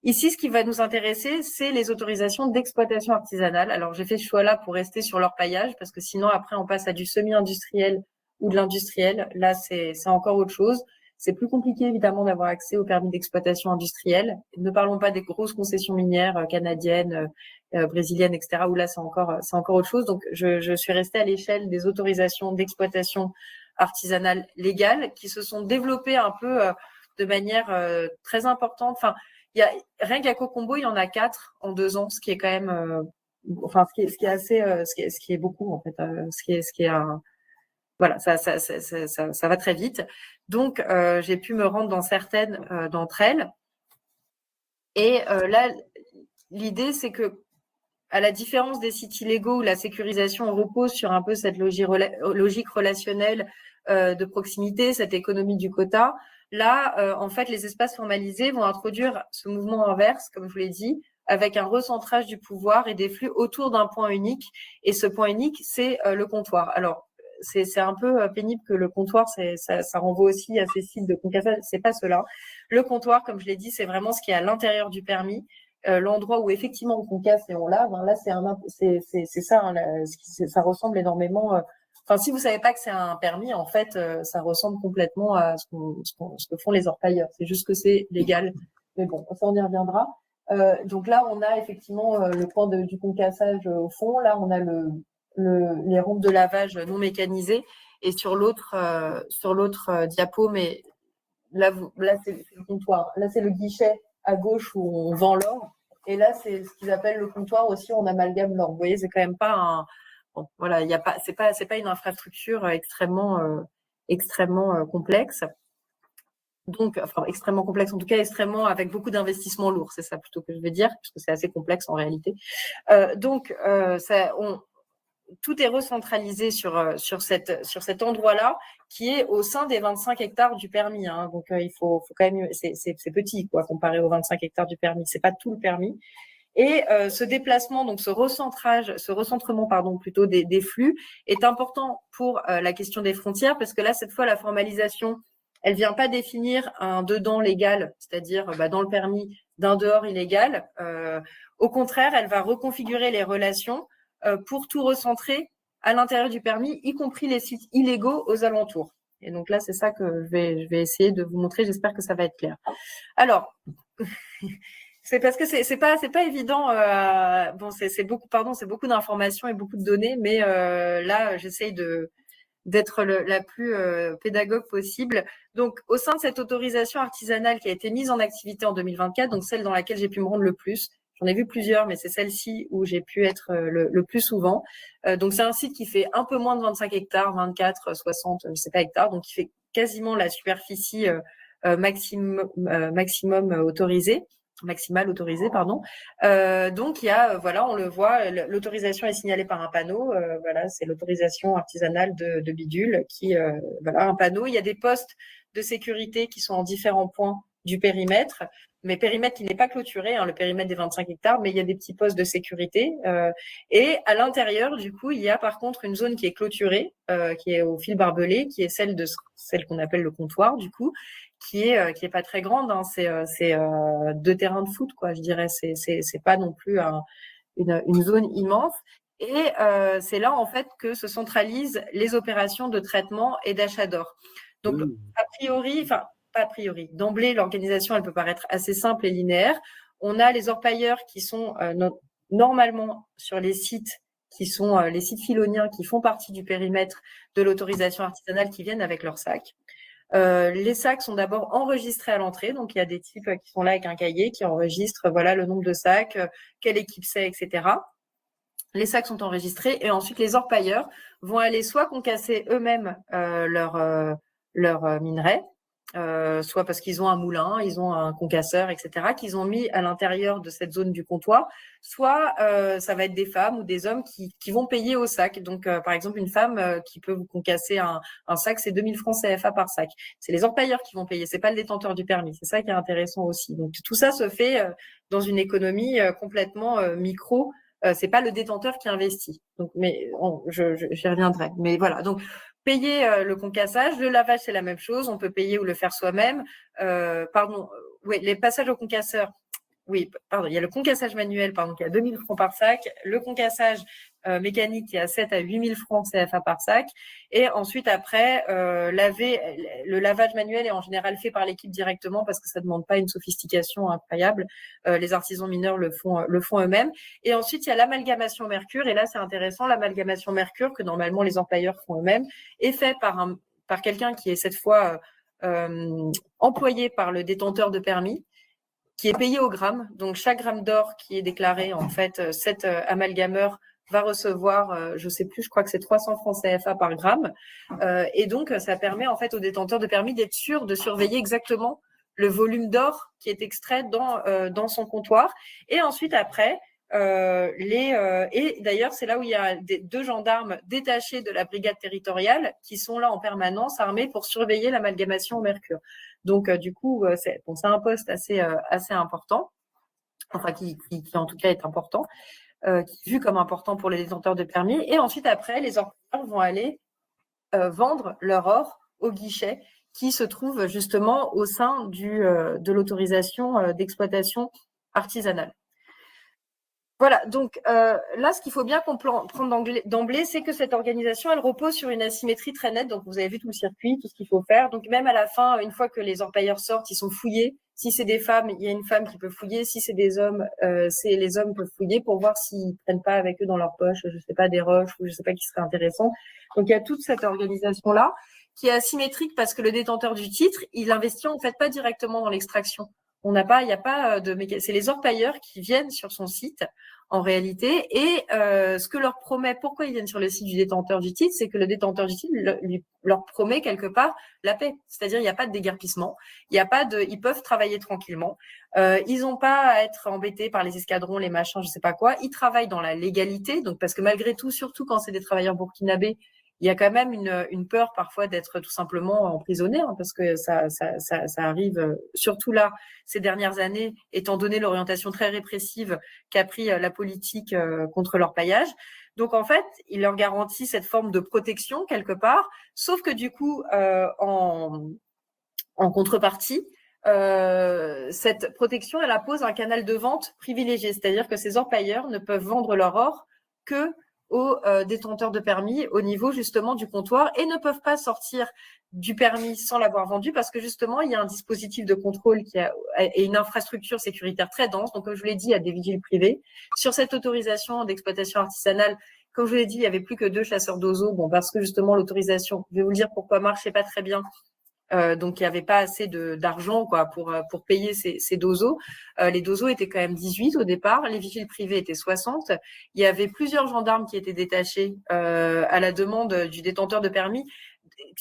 Ici, ce qui va nous intéresser, c'est les autorisations d'exploitation artisanale. Alors, j'ai fait ce choix-là pour rester sur l'orpaillage, parce que sinon, après, on passe à du semi-industriel ou de l'industriel. Là, c'est encore autre chose. C'est plus compliqué, évidemment, d'avoir accès au permis d'exploitation industrielle. Ne parlons pas des grosses concessions minières canadiennes, brésiliennes, etc., où là, c'est encore autre chose. Donc, je suis restée à l'échelle des autorisations d'exploitation artisanale légales qui se sont développées un peu de manière très importante. Enfin, rien qu'à Cocombo, il y en a 4 en 2 ans, ce qui est quand même, ce qui est beaucoup en fait, ce qui est un, voilà, ça va très vite. Donc, j'ai pu me rendre dans certaines d'entre elles. Et là, l'idée, c'est que, à la différence des sites illégaux où la sécurisation repose sur un peu cette logique relationnelle de proximité, cette économie du quota, là, en fait, les espaces formalisés vont introduire ce mouvement inverse, comme je vous l'ai dit, avec un recentrage du pouvoir et des flux autour d'un point unique. Et ce point unique, c'est le comptoir. Alors, c'est un peu pénible que le comptoir, ça renvoie aussi à ces sites de Concassa. C'est pas cela. Le comptoir, comme je l'ai dit, c'est vraiment ce qui est à l'intérieur du permis. L'endroit où effectivement on concasse et on lave, là c'est ça, ça ressemble énormément. Enfin, si vous savez pas que c'est un permis, en fait, ça ressemble complètement à ce que font les orpailleurs. C'est juste que c'est légal, mais bon, ça on y reviendra. Donc là, on a effectivement le point du concassage au fond. Là, on a les rampes de lavage non mécanisées, et sur l'autre diapo, mais là c'est le comptoir. Là, c'est le guichet à gauche où on vend l'or. Et là, c'est ce qu'ils appellent le comptoir aussi, on amalgame l'or. Vous voyez, c'est quand même pas un, bon, voilà, il y a pas, c'est pas une infrastructure extrêmement complexe. Donc, enfin, extrêmement complexe, en tout cas, extrêmement avec beaucoup d'investissements lourds. C'est ça plutôt que je veux dire, parce que c'est assez complexe en réalité. Donc, tout est recentralisé sur cet endroit-là, qui est au sein des 25 hectares du permis. Donc, il faut quand même, c'est petit, quoi, comparé aux 25 hectares du permis. C'est pas tout le permis. Et ce déplacement, donc ce recentrement, pardon, plutôt des flux, est important pour la question des frontières, parce que là, cette fois, la formalisation, elle vient pas définir un dedans légal, c'est-à-dire dans le permis d'un dehors illégal. Au contraire, elle va reconfigurer les relations pour tout recentrer à l'intérieur du permis, y compris les sites illégaux aux alentours. Et donc là, c'est ça que je vais essayer de vous montrer. J'espère que ça va être clair. Alors, c'est parce que c'est pas évident. Bon, c'est beaucoup d'informations et beaucoup de données, mais là, j'essaye d'être la plus pédagogue possible. Donc, au sein de cette autorisation artisanale qui a été mise en activité en 2024, donc celle dans laquelle j'ai pu me rendre le plus, j'en ai vu plusieurs, mais c'est celle-ci où j'ai pu être le plus souvent. Donc, c'est un site qui fait un peu moins de 25 hectares, 24, 60, je sais pas, hectares, donc qui fait quasiment la superficie maximum autorisée. Maximale autorisée, pardon. Donc il y a, voilà, on le voit, l'autorisation est signalée par un panneau. Voilà, c'est l'autorisation artisanale de bidule qui, voilà, un panneau. Il y a des postes de sécurité qui sont en différents points du périmètre, mais périmètre qui n'est pas clôturé, hein, le périmètre des 25 hectares, mais il y a des petits postes de sécurité. Et à l'intérieur, du coup, il y a par contre une zone qui est clôturée, qui est au fil barbelé, qui est celle qu'on appelle le comptoir, du coup, qui est pas très grande. Hein, c'est 2 terrains de foot, quoi, je dirais. C'est pas non plus une zone immense. Et c'est là, en fait, que se centralisent les opérations de traitement et d'achat d'or. Donc, a priori, enfin, pas a priori, d'emblée, l'organisation, elle peut paraître assez simple et linéaire. On a les orpailleurs qui sont normalement sur les sites qui sont les sites filoniens qui font partie du périmètre de l'autorisation artisanale qui viennent avec leurs sacs. Les sacs sont d'abord enregistrés à l'entrée, donc il y a des types qui sont là avec un cahier qui enregistrent voilà le nombre de sacs, quelle équipe c'est, etc. Les sacs sont enregistrés et ensuite les orpailleurs vont aller soit concasser eux-mêmes leur minerai, soit parce qu'ils ont un moulin, ils ont un concasseur, etc., qu'ils ont mis à l'intérieur de cette zone du comptoir, soit ça va être des femmes ou des hommes qui vont payer au sac. Donc, par exemple, une femme qui peut vous concasser un sac, c'est 2000 francs CFA par sac. C'est les orpailleurs qui vont payer, c'est pas le détenteur du permis. C'est ça qui est intéressant aussi. Donc, tout ça se fait dans une économie complètement micro. C'est pas le détenteur qui investit. Donc, mais j'y reviendrai. Mais voilà. Donc, payer le concassage, le lavage, c'est la même chose. On peut payer ou le faire soi-même. Oui, les passages au concasseur. Oui, pardon, il y a le concassage manuel, pardon, qui est à 2000 francs par sac, le concassage mécanique qui est à 7 à 8000 francs CFA par sac, et ensuite après, le lavage manuel est en général fait par l'équipe directement parce que ça demande pas une sophistication incroyable. Les artisans mineurs le font eux-mêmes. Et ensuite, il y a l'amalgamation mercure, et là c'est intéressant, l'amalgamation mercure que normalement les employeurs font eux-mêmes est fait par quelqu'un qui est cette fois employé par le détenteur de permis, qui est payé au gramme. Donc, chaque gramme d'or qui est déclaré, en fait, cet amalgameur va recevoir, je sais plus, je crois que c'est 300 francs CFA par gramme. Et donc, ça permet, en fait, au détenteur de permis d'être sûr de surveiller exactement le volume d'or qui est extrait dans son comptoir. Et ensuite, après, et d'ailleurs, c'est là où il y a deux gendarmes détachés de la brigade territoriale qui sont là en permanence, armés pour surveiller l'amalgamation au mercure. Donc, du coup, c'est un poste assez important, enfin qui en tout cas est important, qui est vu comme important pour les détenteurs de permis. Et ensuite, après, les orpailleurs vont aller vendre leur or au guichet qui se trouve justement au sein de l'autorisation d'exploitation artisanale. Voilà, donc là, ce qu'il faut bien comprendre d'emblée, c'est que cette organisation, elle repose sur une asymétrie très nette. Donc, vous avez vu tout le circuit, tout ce qu'il faut faire. Donc, même à la fin, une fois que les orpailleurs sortent, ils sont fouillés. Si c'est des femmes, il y a une femme qui peut fouiller. Si c'est des hommes, les hommes peuvent fouiller pour voir s'ils prennent pas avec eux dans leur poche, je sais pas, des roches ou je sais pas qui serait intéressant. Donc, il y a toute cette organisation-là qui est asymétrique parce que le détenteur du titre, il investit en fait pas directement dans l'extraction. Il n'y a pas c'est les orpailleurs qui viennent sur son site en réalité, et ce que leur promet, pourquoi ils viennent sur le site du détenteur du titre, c'est que le détenteur du titre leur promet quelque part la paix, c'est-à-dire il n'y a pas de déguerpissement, ils peuvent travailler tranquillement, ils n'ont pas à être embêtés par les escadrons, les machins, je sais pas quoi, ils travaillent dans la légalité, donc parce que malgré tout, surtout quand c'est des travailleurs burkinabés, il y a quand même une peur parfois d'être tout simplement emprisonné, hein, parce que ça arrive, surtout là, ces dernières années, étant donné l'orientation très répressive qu'a pris la politique contre l'orpaillage. Donc, en fait, il leur garantit cette forme de protection quelque part, sauf que du coup, en contrepartie, cette protection, elle impose un canal de vente privilégié, c'est-à-dire que ces orpailleurs ne peuvent vendre leur or que aux détenteurs de permis au niveau justement du comptoir et ne peuvent pas sortir du permis sans l'avoir vendu parce que justement il y a un dispositif de contrôle et une infrastructure sécuritaire très dense. Donc comme je vous l'ai dit, il y a des vigiles privés. Sur cette autorisation d'exploitation artisanale, comme je vous l'ai dit, il y avait plus que 2 chasseurs d'oiseaux, parce que justement l'autorisation, je vais vous le dire pourquoi marchait pas très bien. Donc il n'y avait pas assez d'argent pour payer ces dozos. Les dozos étaient quand même 18 au départ, les vigiles privés étaient 60. Il y avait plusieurs gendarmes qui étaient détachés à la demande du détenteur de permis,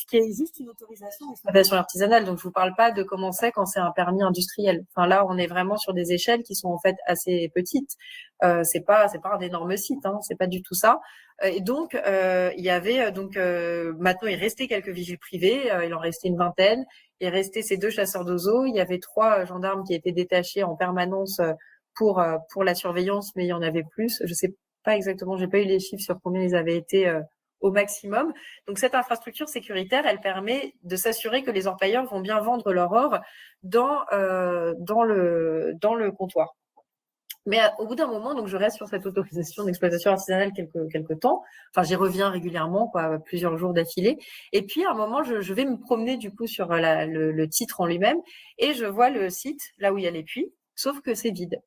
qui existe une autorisation d'exploitation artisanale. Donc je vous parle pas de comment c'est quand c'est un permis industriel. Enfin là, on est vraiment sur des échelles qui sont en fait assez petites. C'est pas un énorme site, hein, c'est pas du tout ça. Et donc il y avait maintenant il restait quelques vigiles privés, il en restait une vingtaine. est resté ces 2 chasseurs d'oiseaux. Il y avait 3 gendarmes qui étaient détachés en permanence pour la surveillance, mais il y en avait plus. Je sais pas exactement, j'ai pas eu les chiffres sur combien ils avaient été au maximum. Donc cette infrastructure sécuritaire, elle permet de s'assurer que les orpailleurs vont bien vendre leur or dans le comptoir. Mais au bout d'un moment, donc je reste sur cette autorisation d'exploitation artisanale quelques temps. Enfin, j'y reviens régulièrement, quoi, plusieurs jours d'affilée. Et puis à un moment, je vais me promener du coup sur le titre en lui-même et je vois le site là où il y a les puits, sauf que c'est vide.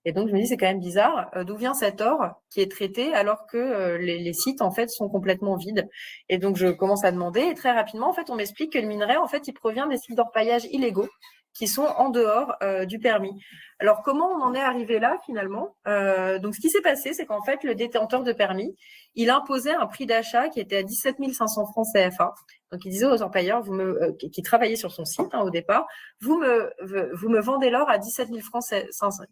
Et donc je me dis c'est quand même bizarre, d'où vient cet or qui est traité alors que les sites en fait sont complètement vides. Et donc je commence à demander et très rapidement en fait on m'explique que le minerai en fait il provient des sites d'orpaillage illégaux qui sont en dehors du permis. Alors comment on en est arrivé là finalement Donc ce qui s'est passé, c'est qu'en fait le détenteur de permis, il imposait un prix d'achat qui était à 17 500 francs CFA. Donc il disait aux orpailleurs, qui travaillaient sur son site au départ, vous me vendez l'or à 17 500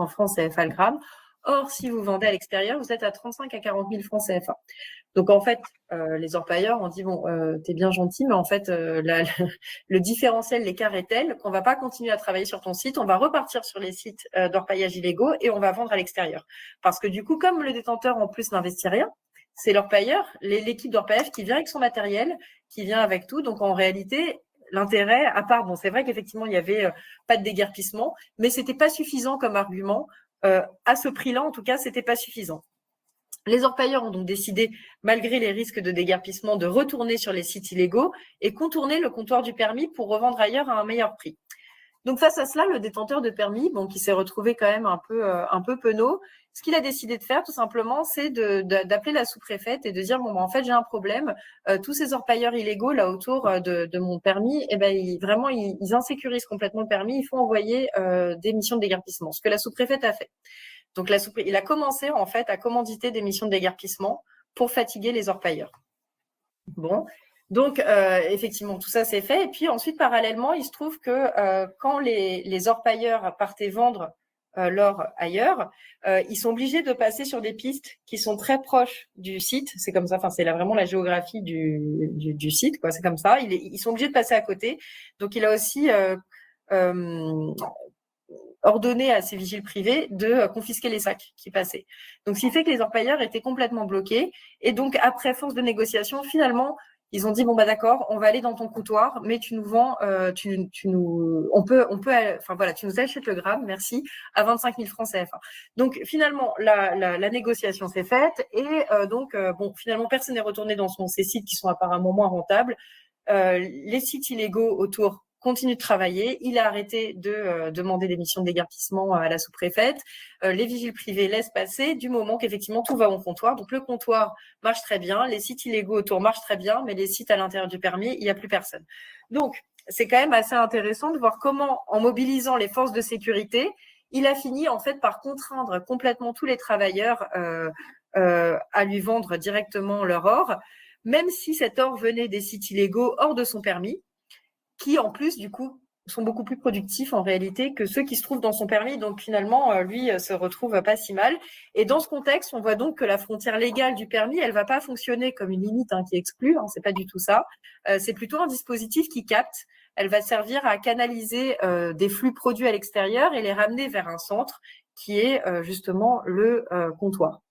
francs CFA le gramme. Or, si vous vendez à l'extérieur, vous êtes à 35 à 40 000 francs CFA. Donc, en fait, les orpailleurs ont dit, bon, t'es bien gentil, mais en fait, le différentiel, l'écart est tel qu'on va pas continuer à travailler sur ton site. On va repartir sur les sites d'orpaillage illégaux et on va vendre à l'extérieur. Parce que du coup, comme le détenteur, en plus, n'investit rien, c'est l'orpailleur, l'équipe d'orpaillage qui vient avec son matériel, qui vient avec tout. Donc, en réalité, l'intérêt, à part, bon, c'est vrai qu'effectivement, il y avait pas de déguerpissement, mais c'était pas suffisant comme argument. À ce prix-là, en tout cas, c'était pas suffisant. Les orpailleurs ont donc décidé, malgré les risques de déguerpissement, de retourner sur les sites illégaux et contourner le comptoir du permis pour revendre ailleurs à un meilleur prix. Donc face à cela, le détenteur de permis, bon, qui s'est retrouvé quand même un peu penaud, ce qu'il a décidé de faire tout simplement, c'est d'appeler la sous-préfète et de dire bon, en fait j'ai un problème, tous ces orpailleurs illégaux là autour de mon permis, eh ben ils insécurisent complètement le permis, il faut envoyer des missions de déguerpissement. Ce que la sous-préfète a fait. Donc il a commencé en fait à commanditer des missions de déguerpissement pour fatiguer les orpailleurs. Bon. Donc, effectivement, tout ça c'est fait. Et puis ensuite, parallèlement, il se trouve que quand les orpailleurs partaient vendre l'or ailleurs, ils sont obligés de passer sur des pistes qui sont très proches du site. C'est comme ça, enfin, c'est vraiment la géographie du site, quoi. C'est comme ça. Ils sont obligés de passer à côté. Donc, il a aussi ordonné à ses vigiles privés de confisquer les sacs qui passaient. Donc, ce qui fait que les orpailleurs étaient complètement bloqués. Et donc, après force de négociation, finalement, ils ont dit bon bah d'accord, on va aller dans ton comptoir, mais tu nous vends, tu nous achètes le gramme, merci, à 25 000 francs CFA. Donc finalement la négociation s'est faite et finalement personne n'est retourné dans ces sites qui sont apparemment moins rentables. Les sites illégaux autour continue de travailler. Il a arrêté de demander des missions de déguerpissement à la sous-préfète. Les vigiles privés laissent passer du moment qu'effectivement tout va au comptoir. Donc le comptoir marche très bien, les sites illégaux autour marchent très bien, mais les sites à l'intérieur du permis, il n'y a plus personne. Donc c'est quand même assez intéressant de voir comment, en mobilisant les forces de sécurité, il a fini en fait par contraindre complètement tous les travailleurs à lui vendre directement leur or, même si cet or venait des sites illégaux hors de son permis, qui en plus du coup sont beaucoup plus productifs en réalité que ceux qui se trouvent dans son permis. Donc finalement, lui se retrouve pas si mal. Et dans ce contexte, on voit donc que la frontière légale du permis, elle va pas fonctionner comme une limite qui exclut. C'est pas du tout ça. C'est plutôt un dispositif qui capte. Elle va servir à canaliser des flux produits à l'extérieur et les ramener vers un centre qui est justement le comptoir.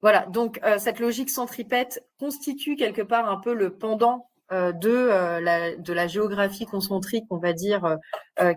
Voilà, donc cette logique centripète constitue quelque part un peu le pendant de la géographie concentrique, on va dire,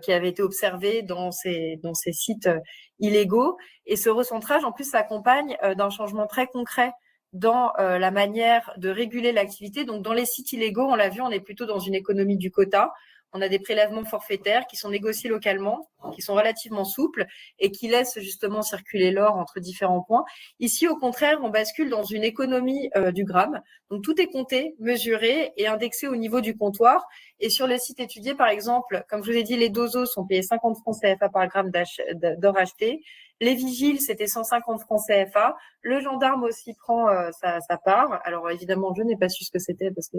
qui avait été observée dans ces sites illégaux. Et ce recentrage, en plus, s'accompagne d'un changement très concret dans la manière de réguler l'activité. Donc, dans les sites illégaux, on l'a vu, on est plutôt dans une économie du quota. On a des prélèvements forfaitaires qui sont négociés localement, qui sont relativement souples et qui laissent justement circuler l'or entre différents points. Ici, au contraire, on bascule dans une économie du gramme. Donc, tout est compté, mesuré et indexé au niveau du comptoir. Et sur les sites étudiés, par exemple, comme je vous ai dit, les dozos sont payés 50 francs CFA par gramme d'or acheté. Les vigiles, c'était 150 francs CFA. Le gendarme aussi prend sa part. Alors évidemment, je n'ai pas su ce que c'était parce que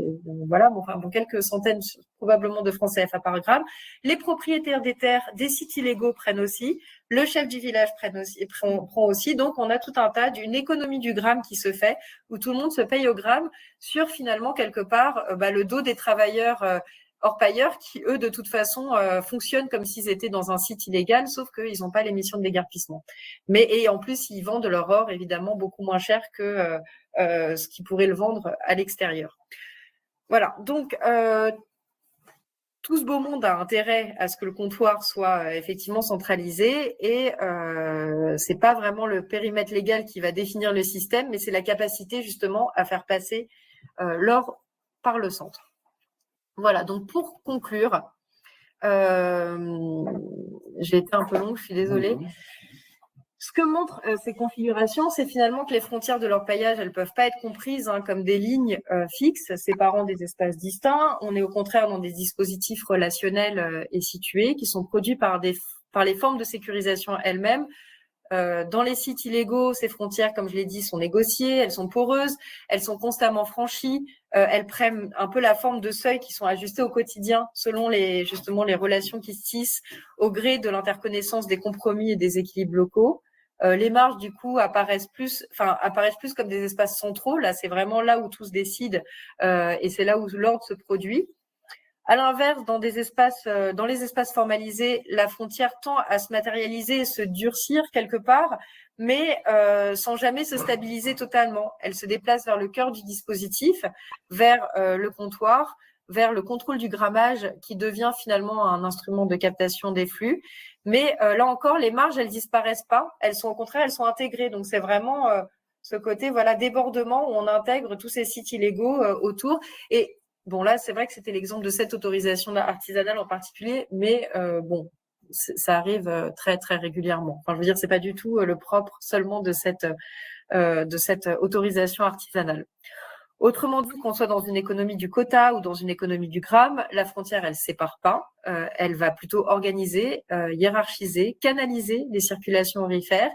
voilà, bon, quelques centaines probablement de francs CFA par gramme. Les propriétaires des terres, des sites illégaux prennent aussi. Le chef du village prend aussi. Donc, on a tout un tas d'une économie du gramme qui se fait, où tout le monde se paye au gramme sur finalement quelque part le dos des travailleurs orpailleurs qui, eux, de toute façon, fonctionnent comme s'ils étaient dans un site illégal, sauf qu'ils n'ont pas l'émission de déguerpissement. Et en plus, ils vendent leur or, évidemment, beaucoup moins cher que ce qu'ils pourraient le vendre à l'extérieur. Voilà, donc tout ce beau monde a intérêt à ce que le comptoir soit effectivement centralisé et c'est pas vraiment le périmètre légal qui va définir le système, mais c'est la capacité justement à faire passer l'or par le centre. Voilà, donc pour conclure, j'ai été un peu longue, je suis désolée. Ce que montrent ces configurations, c'est finalement que les frontières de l'orpaillage, elles peuvent pas être comprises comme des lignes fixes séparant des espaces distincts. On est au contraire dans des dispositifs relationnels et situés qui sont produits par les formes de sécurisation elles-mêmes. Dans les sites illégaux, ces frontières, comme je l'ai dit, sont négociées, elles sont poreuses, elles sont constamment franchies, elles prennent un peu la forme de seuils qui sont ajustés au quotidien selon justement les relations qui se tissent au gré de l'interconnaissance des compromis et des équilibres locaux. Les marges, du coup, apparaissent plus comme des espaces centraux. Là, c'est vraiment là où tout se décide et c'est là où l'ordre se produit. À l'inverse, dans les espaces formalisés, la frontière tend à se matérialiser et se durcir quelque part, mais sans jamais se stabiliser totalement. Elle se déplace vers le cœur du dispositif, vers le comptoir, vers le contrôle du grammage qui devient finalement un instrument de captation des flux. Mais là encore, les marges, elles disparaissent pas. Elles sont au contraire, elles sont intégrées. Donc c'est vraiment ce côté débordement où on intègre tous ces sites illégaux autour. Et bon, là, c'est vrai que c'était l'exemple de cette autorisation artisanale en particulier, mais ça arrive très, très régulièrement. Enfin, je veux dire, c'est pas du tout le propre seulement de cette autorisation artisanale. Autrement dit, qu'on soit dans une économie du quota ou dans une économie du gramme, la frontière, elle sépare pas. Elle va plutôt organiser, hiérarchiser, canaliser les circulations aurifères,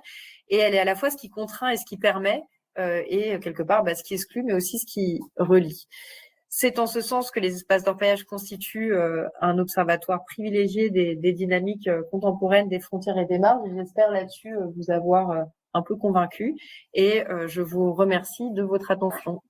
et elle est à la fois ce qui contraint et ce qui permet, et quelque part ce qui exclut, mais aussi ce qui relie. C'est en ce sens que les espaces d'orpaillage constituent un observatoire privilégié des dynamiques contemporaines des frontières et des marges. J'espère là-dessus vous avoir un peu convaincu et je vous remercie de votre attention.